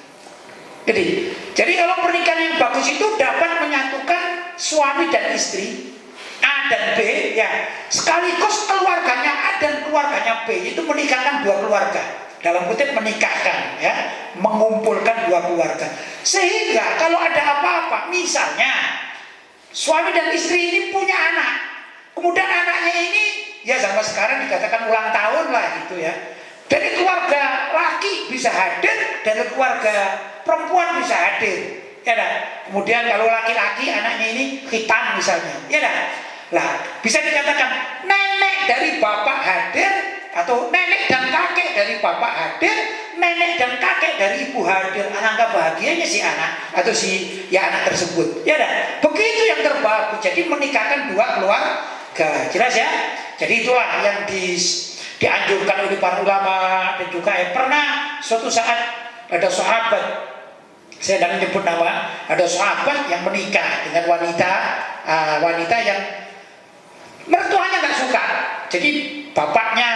Jadi kalau pernikahan yang bagus itu dapat menyatukan suami dan istri, A dan B, ya, sekaligus keluarganya A dan keluarganya B, itu menikahkan dua keluarga, dalam kutip menikahkan, ya, mengumpulkan dua keluarga, sehingga kalau ada apa-apa, misalnya suami dan istri ini punya anak, kemudian anaknya ini ya sama sekarang dikatakan ulang tahun lah gitu ya, dari keluarga laki bisa hadir, dari keluarga perempuan bisa hadir, ya dah. Kemudian kalau laki-laki anaknya ini khitan misalnya, ya dah. Lah, bisa dikatakan nenek dari bapak hadir, atau nenek dan kakek dari bapak hadir, nenek dan kakek dari ibu hadir. Alangkah bahagianya si anak atau si ya anak tersebut. Ya dah. Begitu yang terbagus. Jadi menikahkan dua keluarga. Jelas ya? Jadi itulah yang dianjurkan oleh para ulama, dan juga pernah suatu saat ada sahabat, saya tidak menyebut nama, ada sahabat yang menikah dengan wanita yang mertuanya nggak suka. Jadi bapaknya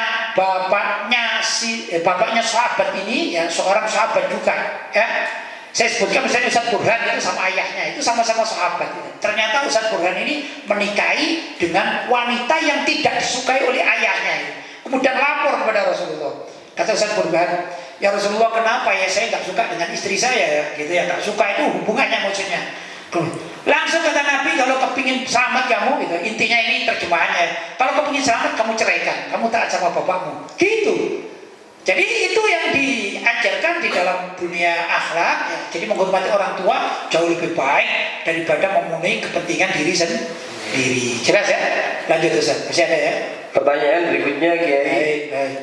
sahabat ini ya seorang sahabat juga, ya. Saya sebutkan misalnya Ustaz Burhan itu sama ayahnya itu sama-sama sahabat. Ternyata Ustaz Burhan ini menikahi dengan wanita yang tidak disukai oleh ayahnya. Kemudian lapor kepada Rasulullah. Kata Ustaz Burhan, ya Rasulullah, kenapa ya saya nggak suka dengan istri saya ya, gitu ya, nggak suka itu hubungannya maksudnya. Langsung kata Nabi, kalau kepingin selamat kamu, gitu, intinya ini terjemahannya, kalau kepingin selamat kamu ceraikan, kamu taat sama bapakmu, gitu. Jadi itu yang diajarkan di dalam dunia akhlak, ya. Jadi menghormati orang tua jauh lebih baik daripada memenuhi kepentingan diri sendiri. Jelas ya? Lanjut Ustaz, masih ada ya? Pertanyaan berikutnya, Kiai. Baik.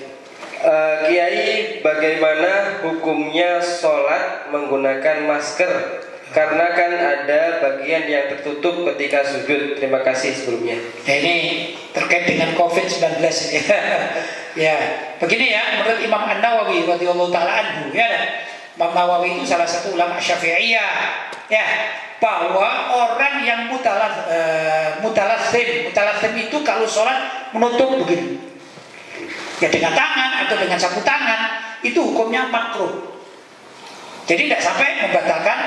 Kiai, bagaimana hukumnya sholat menggunakan masker? Karena kan ada bagian yang tertutup ketika sujud. Terima kasih sebelumnya. Ya, ini terkait dengan COVID-19 ya. Begini ya, menurut Imam An-Nawawi radhiyallahu taala anhu, ya. Imam Nawawi itu salah satu ulama Syafi'iyah, ya, bahwa orang yang mutalazzim itu kalau sholat menutup begini, ya dengan tangan atau dengan sapu tangan, itu hukumnya makruh. Jadi tidak sampai membatalkan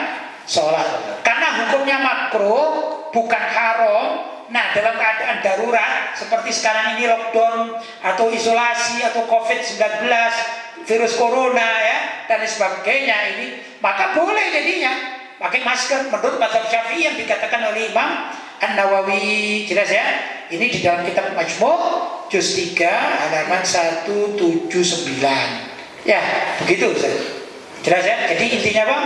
sholat, karena hukumnya makruh, bukan haram. Nah, dalam keadaan darurat seperti sekarang ini, lockdown atau isolasi atau COVID-19, virus corona ya dan sebagainya ini, maka boleh jadinya pakai masker menurut mazhab Syafi'i yang dikatakan oleh Imam An-Nawawi. Jelas ya? Ini di dalam kitab Majmu' juz 3 halaman 179. Ya, begitu Ustaz. Jelas ya? Jadi intinya apa?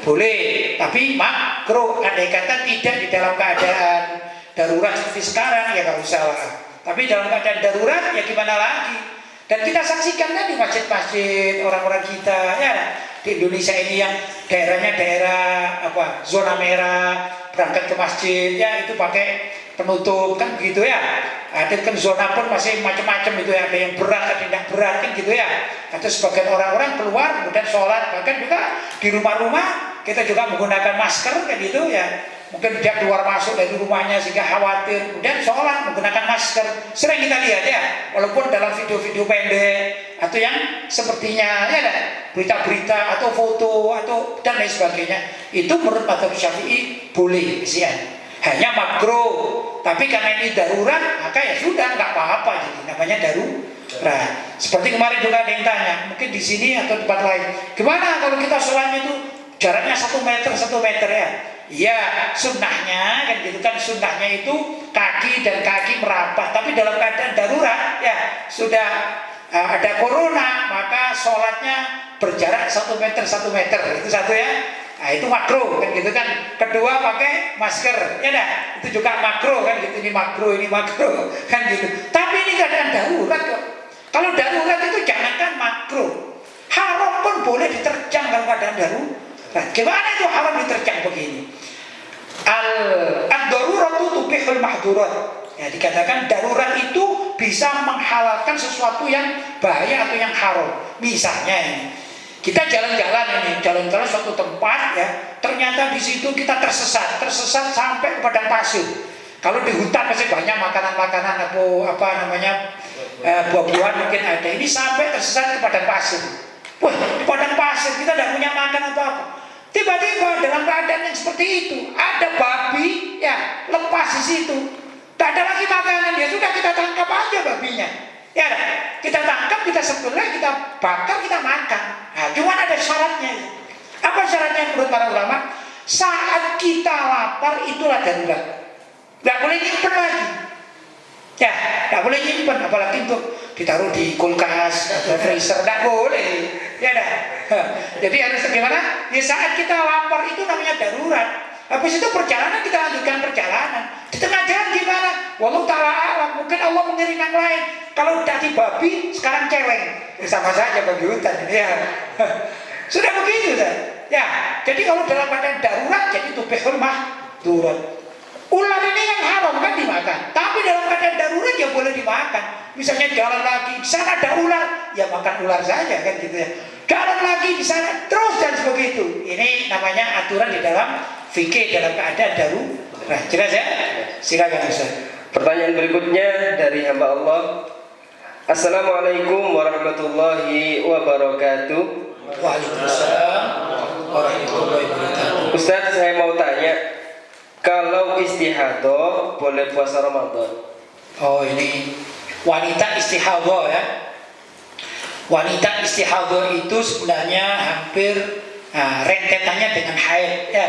Boleh, tapi makruh. Andai kata tidak di dalam keadaan darurat seperti sekarang, ya nggak usah lah. Tapi dalam keadaan darurat, ya gimana lagi? Dan kita saksikan kan di masjid-masjid orang-orang kita, ya di Indonesia ini yang daerahnya daerah zona merah, berangkat ke masjid, ya itu pakai penutup kan begitu ya. Ada kan zona pun masih macam-macam itu ya, ada yang berat, ada yang tidak berat kan gitu ya. Atau sebagian orang-orang keluar kemudian sholat, bahkan juga di rumah-rumah kita juga menggunakan masker kan gitu ya. mungkin dia keluar masuk dari rumahnya sehingga khawatir, kemudian sholat menggunakan masker. Sering kita lihat ya, walaupun dalam video-video pendek atau yang sepertinya ya berita-berita atau foto atau dan lain sebagainya, itu menurut mazhab Syafi'i boleh isian, hanya makruh. Tapi karena ini darurat, maka ya sudah nggak apa-apa, jadi namanya darurat. Seperti kemarin juga ada yang tanya, mungkin di sini atau tempat lain, gimana kalau kita sholatnya itu jaraknya 1 meter ya? Ya sunnahnya kan gitu kan, sunnahnya itu kaki dan kaki merapat. Tapi dalam keadaan darurat ya sudah ada corona, maka sholatnya berjarak 1 meter itu satu ya. Nah itu makruh kan gitu kan. Kedua pakai masker ya dah, itu juga makruh kan gitu. Ini makruh kan gitu. Tapi ini keadaan darurat kok. Kalau darurat itu jangankan makruh, haram pun boleh diterjang kalau keadaan darurat. Gimana itu haram diterjang begini? Ad-daruratu tubihul mahdurat. Ya, dikatakan darurat itu bisa menghalalkan sesuatu yang bahaya atau yang haram. Misalnya ini, kita jalan-jalan suatu tempat ya, ternyata di situ kita tersesat sampai ke padang pasir. Kalau di hutan masih banyak makanan-makanan atau buah-buahan mungkin ada. Ini sampai tersesat ke padang pasir. Wah, di padang pasir kita tidak punya makan apa-apa. Tiba-tiba dalam keadaan yang seperti itu ada babi ya lepas di situ, tak ada lagi makanan, ya sudah kita tangkap aja babinya, ya kita tangkap, kita sembelih, kita bakar, kita makan. Nah, cuma ada syaratnya. Apa syaratnya menurut para ulama? Saat kita lapar itulah darurat, nggak boleh nyimpen lagi. Ya, nggak boleh nyimpen, apalagi untuk ditaruh di kulkas atau freezer, nggak boleh. Ya dah. Jadi harus gimana? Ya saat kita lapar itu namanya darurat. Habis itu perjalanan kita lanjutkan perjalanan. Di tengah jalan gimana? Wallahu ta'ala alam. Mungkin Allah mengirim yang lain. Kalau tadi babi, sekarang celeng. Ya, sama saja babi hutan. Ya. Sudah begitu kan? Ya. Jadi kalau dalam keadaan darurat, jadi tubihul mahdurat. Ular ini yang haram kan dimakan. Tapi dalam keadaan darurat ya boleh dimakan. Misalnya jalan lagi, di sana ada ular, ya makan ular saja kan gitu ya. Jalan lagi di sana, terus dan begitu. Ini namanya aturan di dalam fikih dalam keadaan darurat. Jelas ya? Silakan Ustaz. Pertanyaan berikutnya dari hamba Allah. Assalamualaikum warahmatullahi wabarakatuh. Waalaikumsalam warahmatullahi wabarakatuh. Ustaz, saya mau tanya, kalau istihadah boleh puasa Ramadan? Oh, ini wanita istihadah ya. Wanita istihadah itu sebenarnya hampir rentetannya dengan haid ya.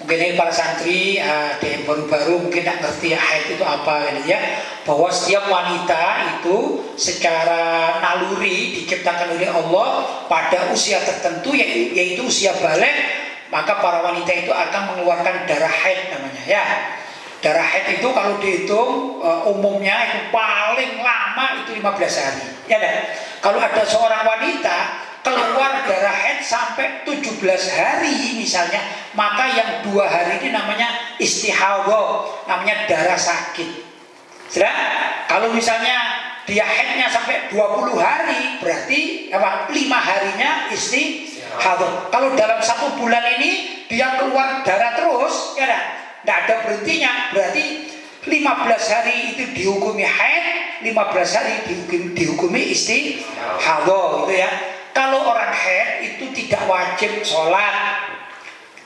Mungkin ini para santri ada yang baru-baru mungkin tidak ngerti haid itu apa ya. Bahwa setiap wanita itu secara naluri diciptakan oleh Allah pada usia tertentu, yaitu usia balik, maka para wanita itu akan mengeluarkan darah haid namanya ya. Darah haid itu kalau dihitung umumnya itu paling lama itu 15 hari ya kan? Kalau ada seorang wanita keluar darah haid sampai 17 hari misalnya, maka yang 2 hari ini namanya istihadah, namanya darah sakit. Sudah? Kalau misalnya dia haidnya sampai 20 hari, berarti 5 harinya istihadah. Kalau dalam 1 bulan ini dia keluar darah terus ya kan? Tidak ada berhentinya, berarti 15 hari itu dihukumi haid, 15 hari dihukumi istihadah gitu ya. Kalau orang haid itu tidak wajib sholat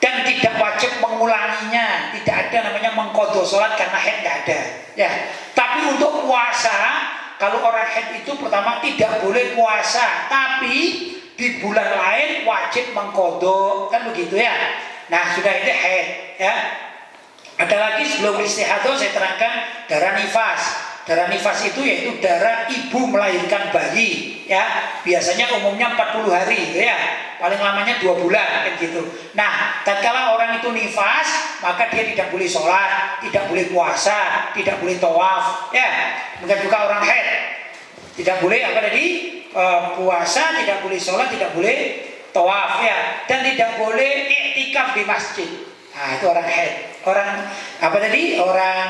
dan tidak wajib mengulanginya, tidak ada namanya mengqadha sholat karena haid tidak ada ya. Tapi untuk puasa, kalau orang haid itu pertama tidak boleh puasa, tapi di bulan lain wajib mengqadha, kan begitu ya. Nah sudah itu haid ya. Ada lagi sebelum istihadah saya terangkan darah nifas. Darah nifas itu yaitu darah ibu melahirkan bayi ya. Biasanya umumnya 40 hari ya. Paling lamanya 2 bulan kan gitu. Nah, tatkala orang itu nifas, maka dia tidak boleh sholat, tidak boleh puasa, tidak boleh tawaf ya. Mungkin juga orang haid tidak boleh apa tadi? Puasa, tidak boleh sholat, tidak boleh tawaf ya. Dan tidak boleh iktikaf di masjid. Nah, itu orang haid. Orang apa tadi? Orang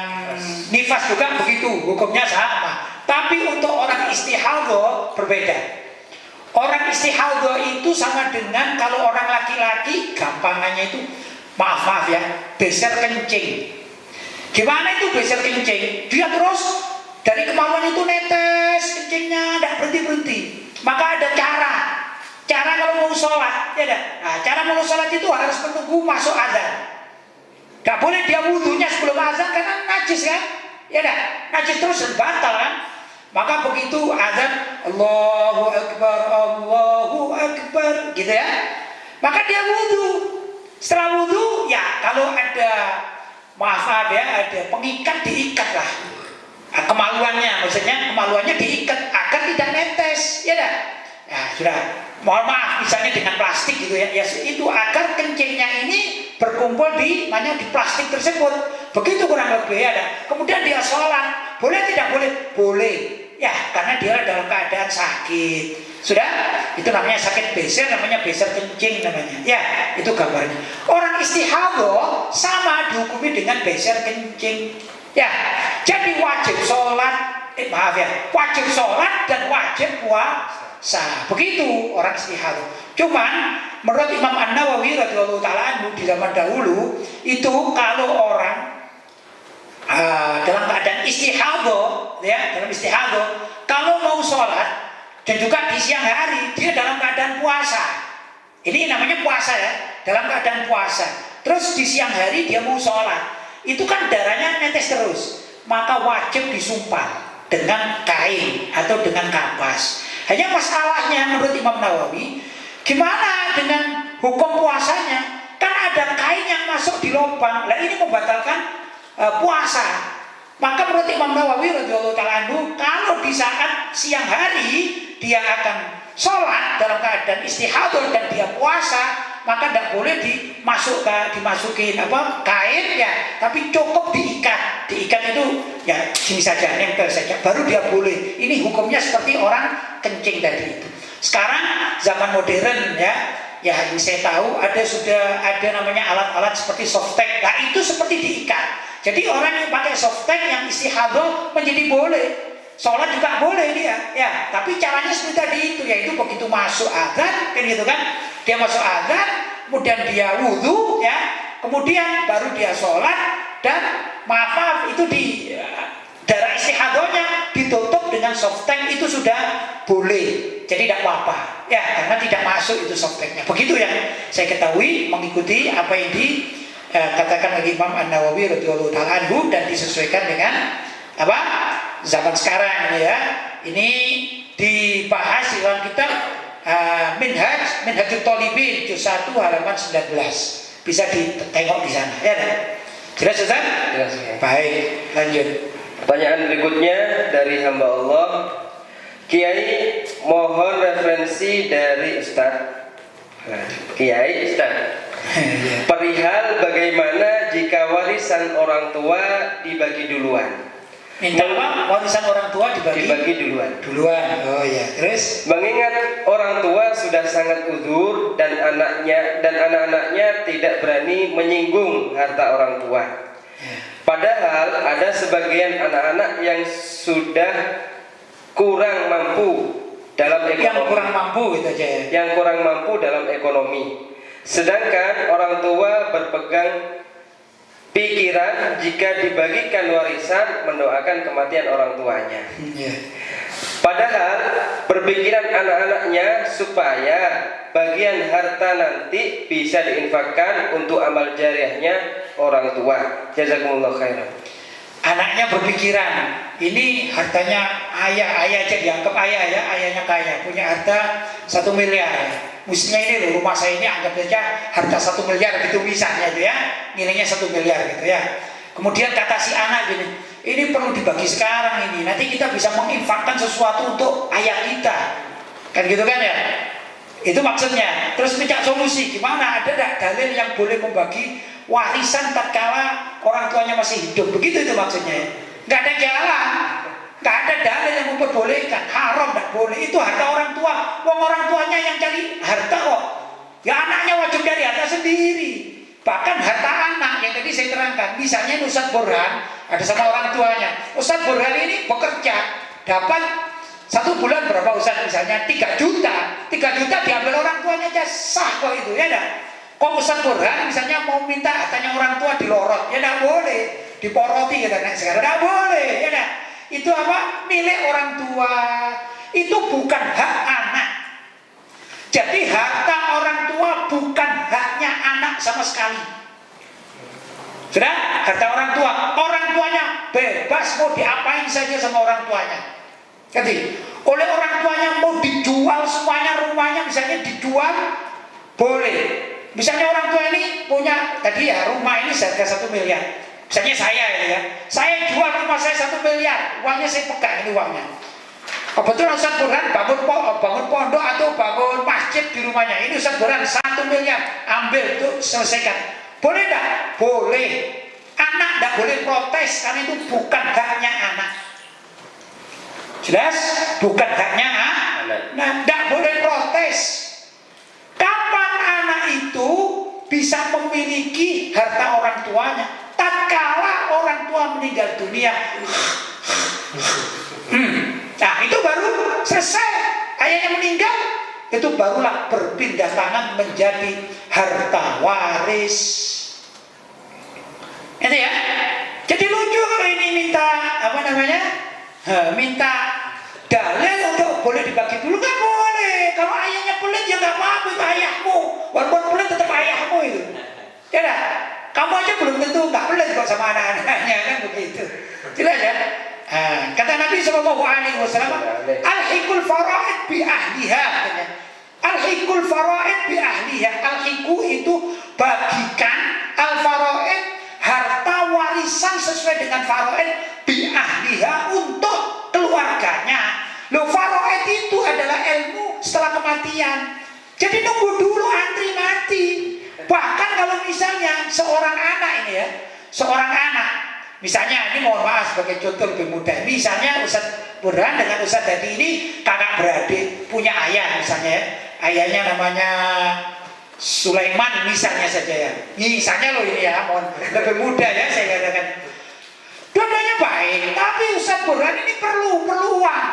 nifas juga begitu, hukumnya sama. Tapi untuk orang istihadah berbeda. Orang istihadah itu sama dengan kalau orang laki-laki, gampangannya itu maaf ya, beser kencing. Gimana itu beser kencing? Dia terus dari kemaluan itu netes kencingnya, tidak berhenti-berhenti. Maka ada cara kalau mau sholat, ya dah. Nah, cara mau sholat itu harus menunggu masuk azan. Tidak boleh dia wudhunya sebelum azan karena najis kan, ya dah. Najis terus dan batal kan. Maka begitu azan, Allahu Akbar, gitu ya. Maka dia wudhu. Setelah wudhu, ya kalau ada maaf ya, ada pengikat diikat lah. Nah, kemaluannya diikat agar tidak netes, ya dah. Ya sudah, mohon maaf misalnya dengan plastik gitu ya, itu agar kencingnya ini berkumpul di plastik tersebut. Begitu kurang lebih ada. Kemudian dia sholat, boleh tidak boleh? Boleh. Ya, karena dia dalam keadaan sakit. Sudah, itu namanya sakit beser, namanya beser kencing namanya. Ya, itu gambarnya. Orang istihadah sama dihukumi dengan beser kencing. Ya, jadi wajib sholat, wajib sholat dan wajib puasa. Begitu orang istihadah. Cuman menurut Imam An-Nawawi radhiyallahu taala anhu di zaman dahulu itu kalau orang dalam keadaan istihadah, ya, dalam istihadah, kalau mau sholat dan juga di siang hari dia dalam keadaan puasa. Ini namanya puasa ya, dalam keadaan puasa. Terus di siang hari dia mau sholat, itu kan darahnya netes terus, maka wajib disumpal dengan kain atau dengan kapas. Hanya masalahnya menurut Imam Nawawi, gimana dengan hukum puasanya? Kan ada kain yang masuk di lubang, lah ini membatalkan puasa. Maka menurut Imam Nawawi radhiyallahu taala anhu, kalau di saat siang hari dia akan sholat dalam keadaan istihadah dan dia puasa, maka tidak boleh dimasukin kain ya, tapi cukup diikat itu ya sini saja, nempel saja, baru dia boleh. Ini hukumnya seperti orang kencing tadi itu. Sekarang zaman modern ya yang saya tahu sudah ada namanya alat-alat seperti softtek. Nah itu seperti diikat. Jadi orang yang pakai softtek yang istihadah menjadi boleh. Sholat juga boleh dia, ya. Tapi caranya seperti tadi itu, yaitu begitu masuk azan, kan gitu kan? Dia masuk azan, kemudian dia wudhu, ya. Kemudian baru dia sholat dan maaf itu di darah istihadahnya ditutup dengan softtek itu sudah boleh. Jadi tidak apa-apa, ya, karena tidak masuk itu softteknya. Begitu yang saya ketahui mengikuti apa yang katakan oleh Imam An-Nawawi radhiyallahu taala anhu dan disesuaikan dengan zaman sekarang ini ya. Ini dibahas di dalam kitab Minhajul Thalibin juz 1 halaman 19. Bisa ditengok di sana ya. Jelas Ustaz? Jelas ya. Baik, lanjut. Pertanyaan berikutnya dari hamba Allah, Kiai mohon referensi dari Ustaz. Kiai Ustaz, perihal bagaimana jika warisan orang tua dibagi duluan. Minta apa? Warisan orang tua dibagi duluan. Oh ya, terus mengingat orang tua sudah sangat uzur dan anak-anaknya tidak berani menyinggung harta orang tua. Padahal ada sebagian anak-anak yang sudah kurang mampu dalam ekonomi. Yang kurang mampu dalam ekonomi. Sedangkan orang tua berpegang pikiran jika dibagikan warisan mendoakan kematian orang tuanya. Padahal berpikiran anak-anaknya supaya bagian harta nanti bisa diinfakkan untuk amal jariahnya orang tua. Jazakumullah khairan. Anaknya berpikiran, ini hartanya ayah aja dianggap ayah ya, ayahnya kaya, punya harta 1 miliar. Mestinya ini loh, rumah saya ini anggap saja harta 1 miliar gitu misalnya itu ya, nilainya 1 miliar gitu ya. Kemudian kata si anak gini, ini perlu dibagi sekarang ini, nanti kita bisa menginfakkan sesuatu untuk ayah kita, kan gitu kan ya. Itu maksudnya. Terus minta solusi, gimana? Ada tidak dalil yang boleh membagi warisan tatkala orang tuanya masih hidup? Begitu itu maksudnya. Nggak ada jalan, nggak ada dalil yang memperbolehkan. Haram, nggak boleh. Itu harta orang tua. Wong orang tuanya yang cari harta kok. Ya anaknya wajib cari harta sendiri. Bahkan harta anak yang tadi saya terangkan. Misalnya Ustaz Burhan ada sama orang tuanya. Ustaz Burhan ini bekerja dapat 1 bulan berapa Ustaz, misalnya 3 juta. 3 juta diambil orang tuanya aja sah kok itu ya dah. Kok Ustaz Burhan misalnya mau minta hartanya orang tua dilorot, ya tidak boleh, diporoti ya kan sekarang, tidak boleh, ya tidak. Itu apa? Milik orang tua. Itu bukan hak anak. Jadi harta orang tua bukan haknya anak sama sekali. Sudah? Harta orang tua, orang tuanya bebas mau diapain saja sama orang tuanya. Jadi oleh orang tuanya mau dijual semuanya rumahnya, misalnya dijual boleh. Misalnya orang tua ini punya tadi ya rumah ini harga 1 miliar. Misalnya saya ini ya, saya jual rumah saya 1 miliar, uangnya saya pegang ini uangnya. Kebetulan Ustaz Burhan bangun pondok atau bangun masjid di rumahnya. Ini Ustaz Burhan 1 miliar, ambil tuh selesaikan. Boleh tidak? Boleh. Anak tidak boleh protes karena itu bukan haknya anak. Jelas? Bukan haknya anak. Nah, tidak boleh protes. Kapan anak itu bisa memiliki harta orang tuanya? Tatkala orang tua meninggal dunia. Nah itu baru selesai. Ayahnya meninggal, itu barulah berpindah tangan menjadi harta waris. Itu ya. Jadi lucu kalau ini minta apa namanya? Minta dalil untuk boleh dibagi dulu, nggak boleh. Kalau ayahnya pelit ya nggak apa-apa, itu ayahmu. Walaupun pelit tetap ayahmu itu. Ya dah. Kamu aja belum tentu nggak pelit kok sama anak-anaknya kan begitu. Jelas ya. Kata Nabi SAW, al-hikul faraid bi ahliha. Al-hikul faraid bi ahliha. Al-hiku itu bagikan, al-faraid harta warisan sesuai dengan faraid bi ahliha untuk keluarganya. Loh, faraid itu adalah ilmu setelah kematian. Jadi nunggu dulu antri mati. Bahkan kalau misalnya seorang anak ini ya, seorang anak, misalnya ini mohon maaf sebagai contoh lebih mudah. Misalnya Ustaz Burhan dengan Ustaz Dadi ini kakak beradik, punya ayah misalnya ya. Ayahnya namanya Sulaiman misalnya saja ya. Misalnya loh ini ya, mohon lebih mudah ya saya katakan. Dua-duanya baik, tapi Ustaz Burhan ini perlu uang.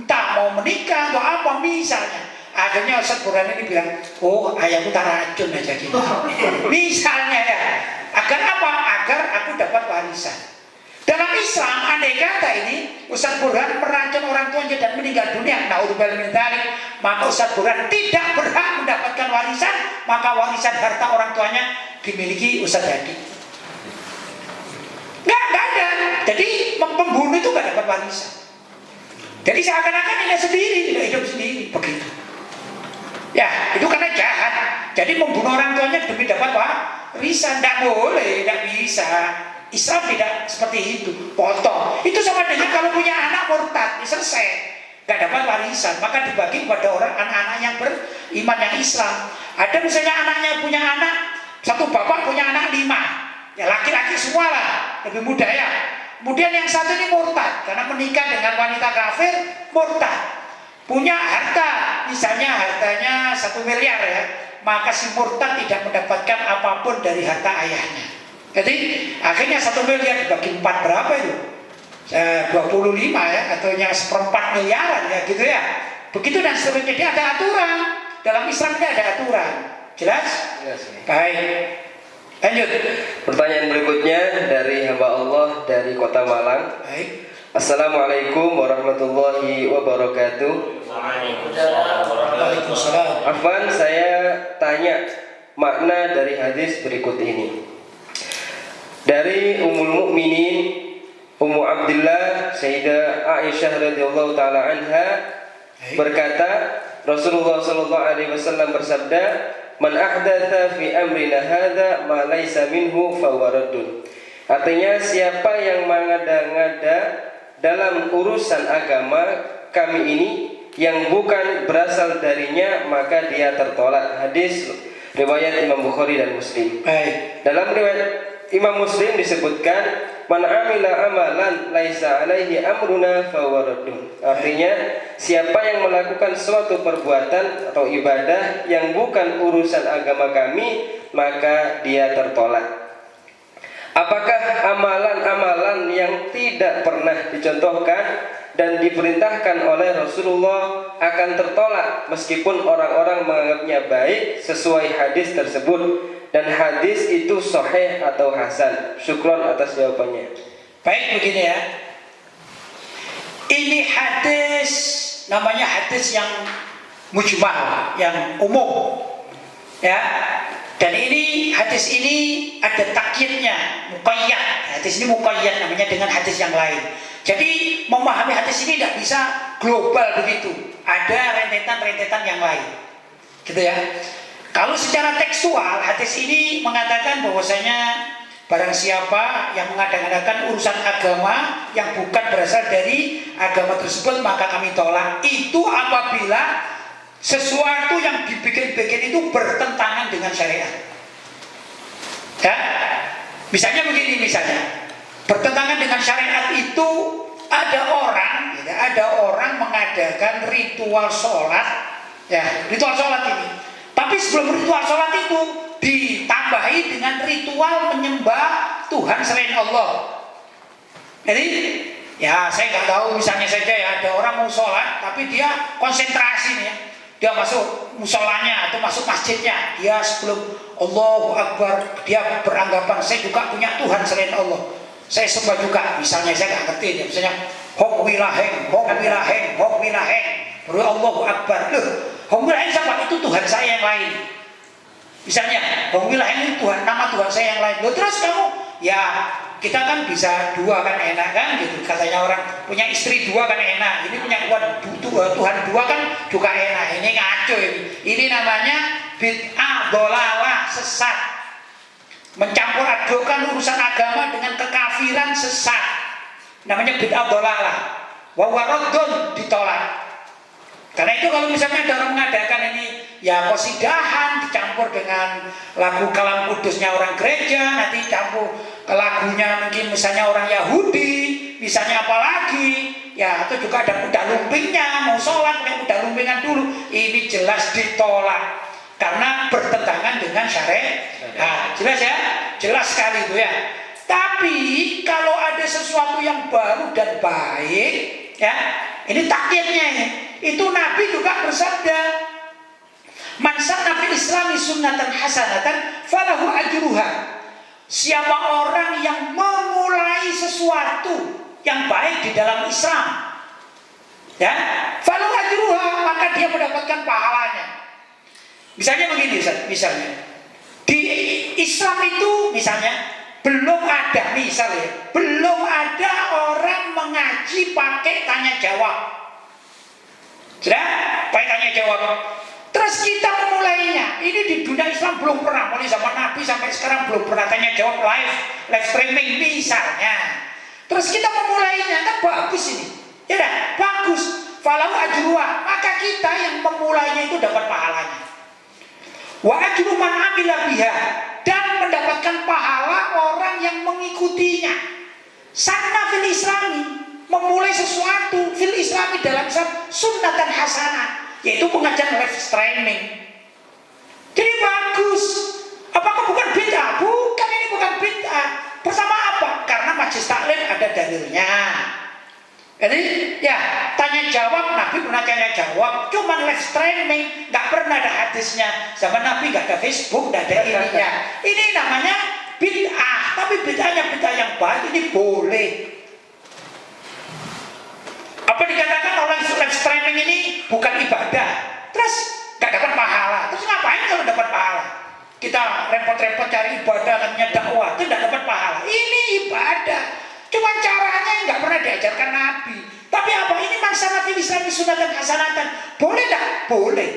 Entah mau menikah atau apa misalnya. Akhirnya Ustaz Burhan ini bilang, oh ayahku tak racun aja gitu. Misalnya ya, agar apa? Agar aku dapat warisan. Dalam Islam, andai kata ini Ustaz Burhan meracun orang tuanya dan meninggal dunia, naudzubillah min dzalik, maka Ustaz Burhan tidak berhak mendapatkan warisan, maka warisan harta orang tuanya dimiliki Ustaz Dadi. Nggak ada. Jadi pembunuh itu nggak dapat warisan. Jadi seakan-akan dia sendiri, tidak hidup sendiri, begitu. Ya, itu karena jahat. Jadi membunuh orang tuanya demi dapat warisan, tidak boleh, tidak bisa. Islam tidak seperti itu, potong. Itu sama dengan kalau punya anak murtad, selesai, nggak dapat warisan, maka dibagi kepada orang anak-anak yang beriman yang Islam. Ada misalnya anaknya punya anak, satu bapak punya anak 5, ya laki-laki semua lah, lebih mudah ya. Kemudian yang satu ini murtad karena menikah dengan wanita kafir, murtad. Punya harta, misalnya hartanya 1 miliar ya, maka si murtad tidak mendapatkan apapun dari harta ayahnya. Jadi akhirnya 1 miliar dibagi 4 berapa itu? 25 ya, atau yang 1/4 miliaran ya gitu ya. Begitu dan seterusnya. Dia ada aturan. Dalam Islam ini ada aturan. Jelas? Jelas. Baik. Lanjut. Pertanyaan berikutnya dari hamba Allah dari Kota Malang. Baik. Assalamualaikum warahmatullahi wabarakatuh. Waalaikumsalam. Afwan, saya tanya makna dari hadis berikut ini. Dari Ummul Mukminin Ummu Abdillah Sayyidah Aisyah radhiyallahu taala anha berkata, Rasulullah sallallahu alaihi wasallam bersabda, "Man ahdatsa fi amrina hadza ma laisa minhu fahuwa raddun." Artinya, siapa yang mengada-ngada dalam urusan agama kami ini yang bukan berasal darinya, maka dia tertolak. Hadis riwayat Imam Bukhari dan Muslim. Baik. Dalam riwayat Imam Muslim disebutkan, man amila amalan laisa alaihi amruna fahuwa raddun. Artinya, siapa yang melakukan suatu perbuatan atau ibadah yang bukan urusan agama kami, maka dia tertolak. Apakah amalan-amalan yang tidak pernah dicontohkan dan diperintahkan oleh Rasulullah akan tertolak meskipun orang-orang menganggapnya baik sesuai hadis tersebut, dan hadis itu sahih atau hasan. Syukron atas jawabannya. Baik, begini ya. Ini hadis namanya hadis yang mujmal, yang umum, ya. Dan ini hadis ini ada takyidnya, muqayyad. Hadis ini muqayyad namanya dengan hadis yang lain. Jadi memahami hadis ini tidak bisa global begitu. Ada rentetan-rentetan yang lain, gitu ya. Kalau secara tekstual hadis ini mengatakan bahwasanya barang siapa yang mengadakan urusan agama yang bukan berasal dari agama tersebut maka kami tolak. Itu apabila sesuatu yang dibikin-bikin itu bertentangan dengan syariat. Ya, misalnya begini, misalnya bertentangan dengan syariat itu ada orang mengadakan ritual sholat, ya ritual sholat ini. Tapi sebelum ritual sholat itu ditambahi dengan ritual menyembah Tuhan selain Allah. Jadi ya saya nggak tahu, misalnya saja ya ada orang mau sholat tapi dia konsentrasi nih ya. Dia masuk musolanya atau masuk masjidnya, dia sebelum Allahu Akbar dia beranggapan saya juga punya Tuhan selain Allah, saya sembah juga. Misalnya saya nggak ngerti ya, misalnya hok wilaheng baru Allahu Akbar. Loh, hok wilaheng siapa? Itu Tuhan saya yang lain. Misalnya hok wilaheng itu Tuhan, nama Tuhan saya yang lain. Loh, terus kamu ya kita kan bisa dua kan enak kan gitu, katanya orang punya istri dua kan enak, ini punya Tuhan dua kan juga enak. Ini ngaco ini. Ini namanya bid'ah dhalalah, sesat, mencampur adukan urusan agama dengan kekafiran, sesat, namanya bid'ah dhalalah. Wa waradun, ditolak. Karena itu kalau misalnya ada orang mengadakan ini ya qasidahan dicampur dengan lagu kalam kudusnya orang gereja, nanti campur lagunya mungkin misalnya orang Yahudi, misalnya apalagi ya, atau juga ada kuda lumpingnya, mau sholat pakai kuda lumpingan dulu, ini jelas ditolak karena bertentangan dengan syariat. Nah, jelas ya, jelas sekali itu ya. Tapi kalau ada sesuatu yang baru dan baik, ya ini takyidnya ya. Itu Nabi juga bersabda, man sanna fil islami sunnatan hasanatan falahu ajruha. Siapa orang yang memulai sesuatu yang baik di dalam Islam, ya, falahu ajruha, maka dia mendapatkan pahalanya. Misalnya begini, misalnya di Islam itu misalnya belum ada, misalnya belum ada orang mengaji pakai tanya jawab. Sudah, pakai tanya jawab. Terus kita memulainya. Ini di dunia Islam belum pernah, mulai zaman Nabi sampai sekarang belum pernah tanya jawab live streaming misalnya. Terus kita memulainya, kan bagus ini. Ya dah, bagus. Falahu ajruha, maka kita yang memulainya itu dapat pahalanya. Wa ajru man amila biha, dan mendapatkan pahala orang yang mengikutinya. Sanna fil islami, memulai sesuatu fil islami dalam sunnatan hasanah, yaitu pengajian live streaming. Jadi bagus. Apakah bukan bid'ah? Bukan, ini bukan bid'ah. Pertama apa? Karena majlis taklim ada dalilnya. Jadi ya tanya jawab, Nabi pernah tanya jawab, cuman live streaming, nggak pernah ada hadisnya. Zaman Nabi nggak ada Facebook, nggak ada ininya. Ini namanya bid'ah, tapi bid'ahnya bid'ah yang baik, ini boleh. Apa dikatakan oleh live streaming ini bukan ibadah, terus nggak dapat pahala. Terus ngapain kalau dapat pahala? Kita repot-repot cari ibadah, katanya dakwah, itu nggak dapat pahala. Ini ibadah, cuma caranya yang nggak pernah diajarkan Nabi. Tapi apa ini masalah fil islami sunnatan hasanatan? Boleh nggak? Boleh.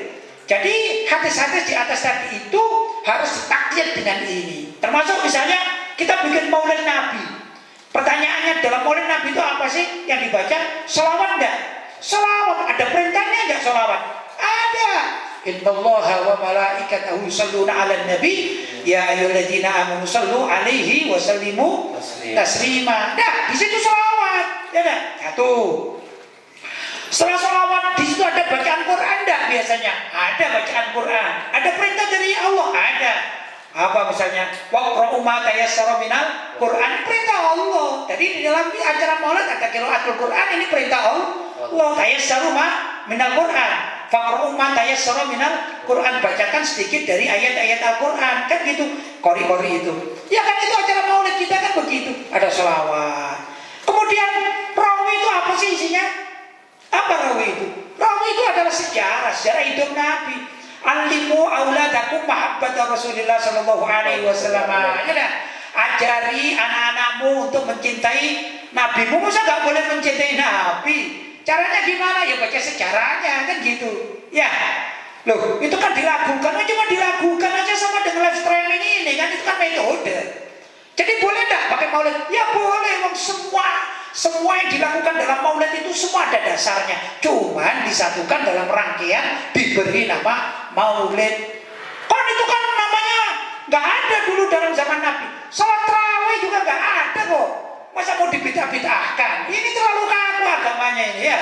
Jadi hadis-hadis di atas tadi itu harus ditakyid dengan ini. Termasuk misalnya kita bikin maulid Nabi. Pertanyaannya dalam maulid Nabi itu apa sih yang dibaca? Sholawat enggak? Sholawat. Ada perintahnya enggak sholawat? Ada. Innallaha wa malaikatahu yusholluna 'alan nabi ya ayyuhalladzina amanu shollu 'alaihi wa sallimu taslima. Nah, di situ sholawat. Ya enggak? Satu. Setelah sholawat di situ ada bacaan Quran enggak biasanya? Ada bacaan Quran. Ada perintah dari Allah? Ada. Apa misalnya waqra'u ma tayassara minal Quran, perintah Allah. Jadi di dalam acara maulid ada qiraatul Quran, ini perintah Allah. Tayassaru ma minal Quran. Faqra'u ma tayassara minal Quran, bacakan sedikit dari ayat-ayat Al-Qur'an. Kan gitu. Qori-qori itu. Ya kan itu acara maulid kita kan begitu. Ada sholawat. Kemudian rawi itu apa sih isinya? Apa rawi itu? Rawi itu adalah sejarah hidup Nabi. Alimu auladakum mahabbat Rasulullah sallallahu alaihi wasallam. Ya dah, ajari anak-anakmu untuk mencintai nabimu. Masa enggak boleh mencintai nabi? Caranya gimana? Ya baca sejarahnya kan gitu. Ya. Loh, itu kan dilakukan, cuma dilakukan aja sama dengan live streaming ini kan, itu kan metode. Jadi boleh enggak pakai maulid? Ya boleh, semua yang dilakukan dalam maulid itu semua ada dasarnya. Cuman disatukan dalam rangkaian diberi nama maulid. Kan itu kan namanya nggak ada dulu dalam zaman Nabi. Salat tarawih juga nggak ada kok. Masa mau dibid'ah-bid'ahkan? Ini terlalu kaku agamanya ini ya.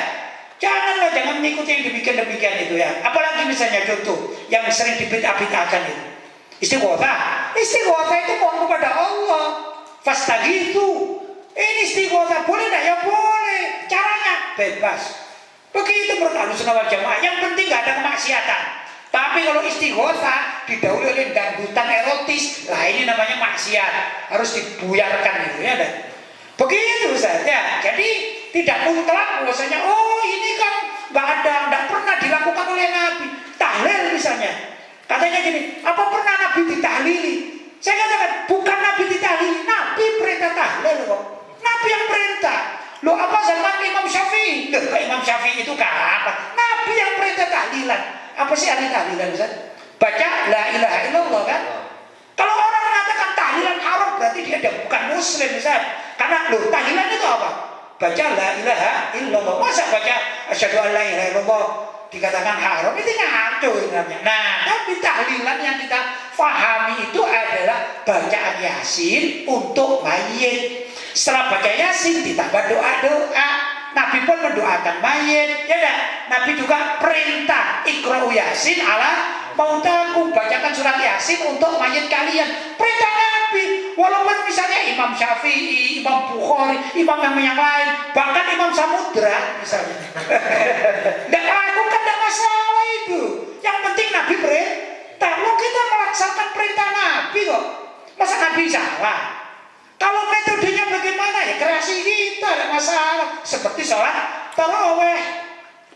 Jangan mengikuti yang demikian itu ya. Apalagi misalnya contoh yang sering dibid'ah-bid'ahkan itu. Istighosah itu mohon kepada Allah. Fastaghitsu. Ini istighosah boleh enggak? Ya boleh. Caranya bebas. Begitu menurut Ahlussunnah wal Jamaah. Yang penting enggak ada kemaksiatan. Tapi kalau istighosah didahului oleh dangdutan erotis, lah ini namanya maksiat. Harus dibuyarkan itu ya. Begitu saja. Jadi tidak mutlak bahwasanya ini kan enggak pernah dilakukan oleh Nabi. Tahlil misalnya. Katanya gini, apa pernah Nabi ditahlili? Saya katakan bukan Nabi ditahlili, Nabi perintah tahlil kok. Nabi yang perintah. Loh apa zaman Imam Syafi'i? Loh Imam Syafi'i itu kapan? Nabi yang perintah tahlilan. Apa sih arti tahlilan Ustaz? Baca la ilaha illallah kan? Kalau orang mengatakan tahlilan haram berarti dia bukan muslim Ustaz. Karena loh tahlilan itu apa? Baca la ilaha illallah. Masa baca asyhadu an la ilaha illallah dikatakan haram? Itu ngaco namanya. Nah, tapi tahlilan yang kita fahami itu adalah bacaan Yasin untuk mayit. Setelah baca Yasin ditambah doa-doa. Nabi pun mendoakan mayit, ya dah. Nabi juga perintah Iqra'u Yasin ala mautakum, bacakan surat Yasin untuk mayit kalian. Perintah Nabi. Walaupun misalnya Imam Syafi'i, Imam Bukhari, imam yang lain, bahkan Imam Samudra misalnya. Tidak lakukan, tidak masalah itu. Yang penting Nabi perintah. Kalau kita melaksanakan perintah Nabi kok, masa Nabi salah? Kalau metodenya bagaimana ya kreasi kita, tidak masalah. Seperti sholat tarawih,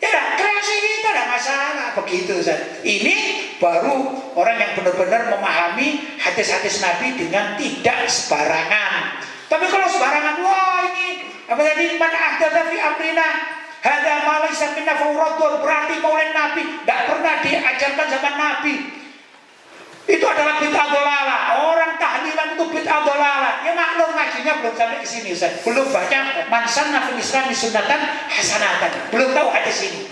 ya kreasi kita tidak masalah. Begitu Ustaz. Ini baru orang yang benar-benar memahami hadis-hadis Nabi dengan tidak sembarangan. Tapi kalau sembarangan, wah ini apa tadi man ahdatsa fi amrina hadza ma laysa minna fa huwa berarti maulid Nabi tidak pernah diajarkan zaman Nabi. Itu adalah bid'ah dhalalah. Orang tahlilan itu bid'ah dhalalah. Ya maklum ngajinya belum sampai ke sini Ustaz. Belum baca man sanna fil islami sunnatan hasanatan. Belum tahu hadis ini.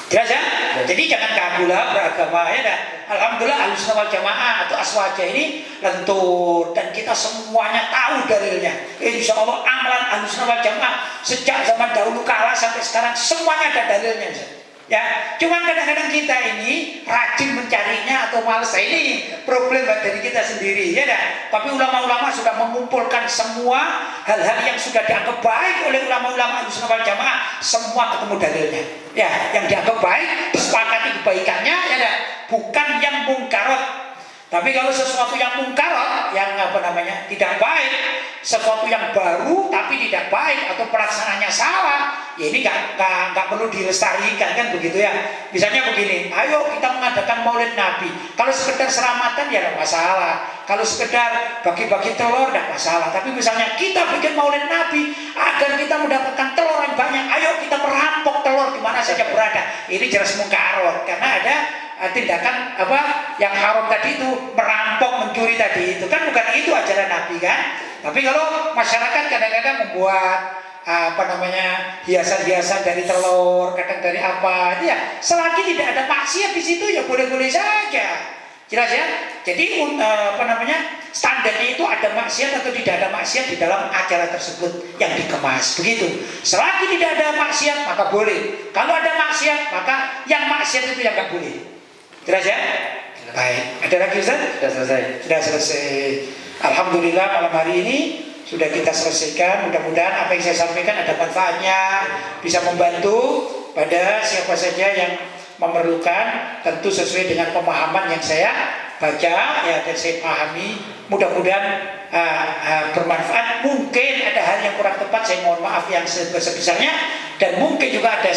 Jelas ya? Jadi jangan kaku lah beragama ya dah. Alhamdulillah Ahlussunnah wal Jamaah atau Aswaja ini lentur dan kita semuanya tahu dalilnya. Insya Allah amalan Ahlussunnah wal Jamaah sejak zaman dahulu kala sampai sekarang semuanya ada dalilnya Ustaz. Ya, cuman kadang-kadang kita ini rajin mencarinya atau malas. Ini problem dari kita sendiri, ya dah. Tapi ulama-ulama sudah mengumpulkan semua hal-hal yang sudah dianggap baik oleh ulama-ulama Ahlussunnah wal Jamaah, semua ketemu dalilnya. Ya, yang dianggap baik disepakati kebaikannya, ya dah. Bukan yang mungkarat. Tapi kalau sesuatu yang mungkarat, yang tidak baik, sesuatu yang baru tapi tidak baik atau pelaksanaannya salah, ya ini nggak perlu dilestarikan kan begitu ya. Misalnya begini, ayo kita mengadakan maulid Nabi. Kalau sekedar selamatan ya tidak masalah. Kalau sekedar bagi-bagi telur tidak masalah. Tapi misalnya kita bikin maulid Nabi agar kita mendapatkan telur yang banyak, ayo kita merampok telur di mana saja berada. Ini jelas mungkarat karena ada tindakan yang haram tadi itu, merampok, mencuri tadi itu kan bukan itu ajaran Nabi kan. Tapi kalau masyarakat kadang-kadang membuat hiasan-hiasan dari telur, kadang dari apa, ya selagi tidak ada maksiat di situ ya boleh-boleh saja. Jelas ya. Jadi standarnya itu ada maksiat atau tidak ada maksiat di dalam acara tersebut yang dikemas begitu. Selagi tidak ada maksiat maka boleh. Kalau ada maksiat maka yang maksiat itu yang nggak boleh. Jelas ya? Baik, ada lagi Ustaz? Sudah selesai. Sudah selesai. Alhamdulillah malam hari ini sudah kita selesaikan. Mudah-mudahan apa yang saya sampaikan ada manfaatnya, bisa membantu pada siapa saja yang memerlukan, tentu sesuai dengan pemahaman yang saya baca ya dan saya pahami. Mudah-mudahan bermanfaat. Mungkin ada hal yang kurang tepat, saya mohon maaf yang sebesar-besarnya, dan mungkin juga ada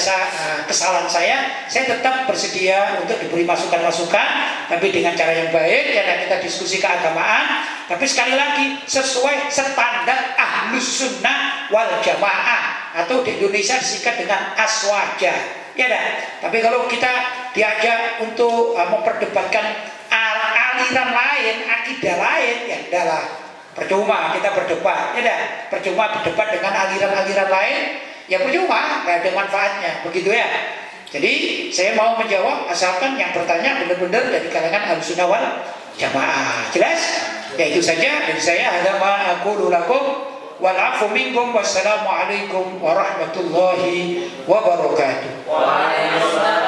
kesalahan saya tetap bersedia untuk diberi masukan-masukan, tapi dengan cara yang baik ya, dan kita diskusi keagamaan, tapi sekali lagi sesuai standar Ahlus Sunnah wal Jamaah, atau di Indonesia disingkat dengan aswaja ya dah. Tapi kalau kita diajak untuk memperdebatkan aliran lain, akidah lain, ya adalah percuma kita berdebat, ya dah. Percuma berdebat dengan aliran-aliran lain, ya percuma, nggak ada manfaatnya, begitu ya. Jadi saya mau menjawab asalkan yang bertanya benar-benar dari kalangan Ahlussunnah wal Jamaah. Jelas? Ya itu saja dari saya. Hadza ma aqulu lakum wal 'afwu minkum. Wassalamualaikum warahmatullahi wabarakatuh. Waalaikumsalam.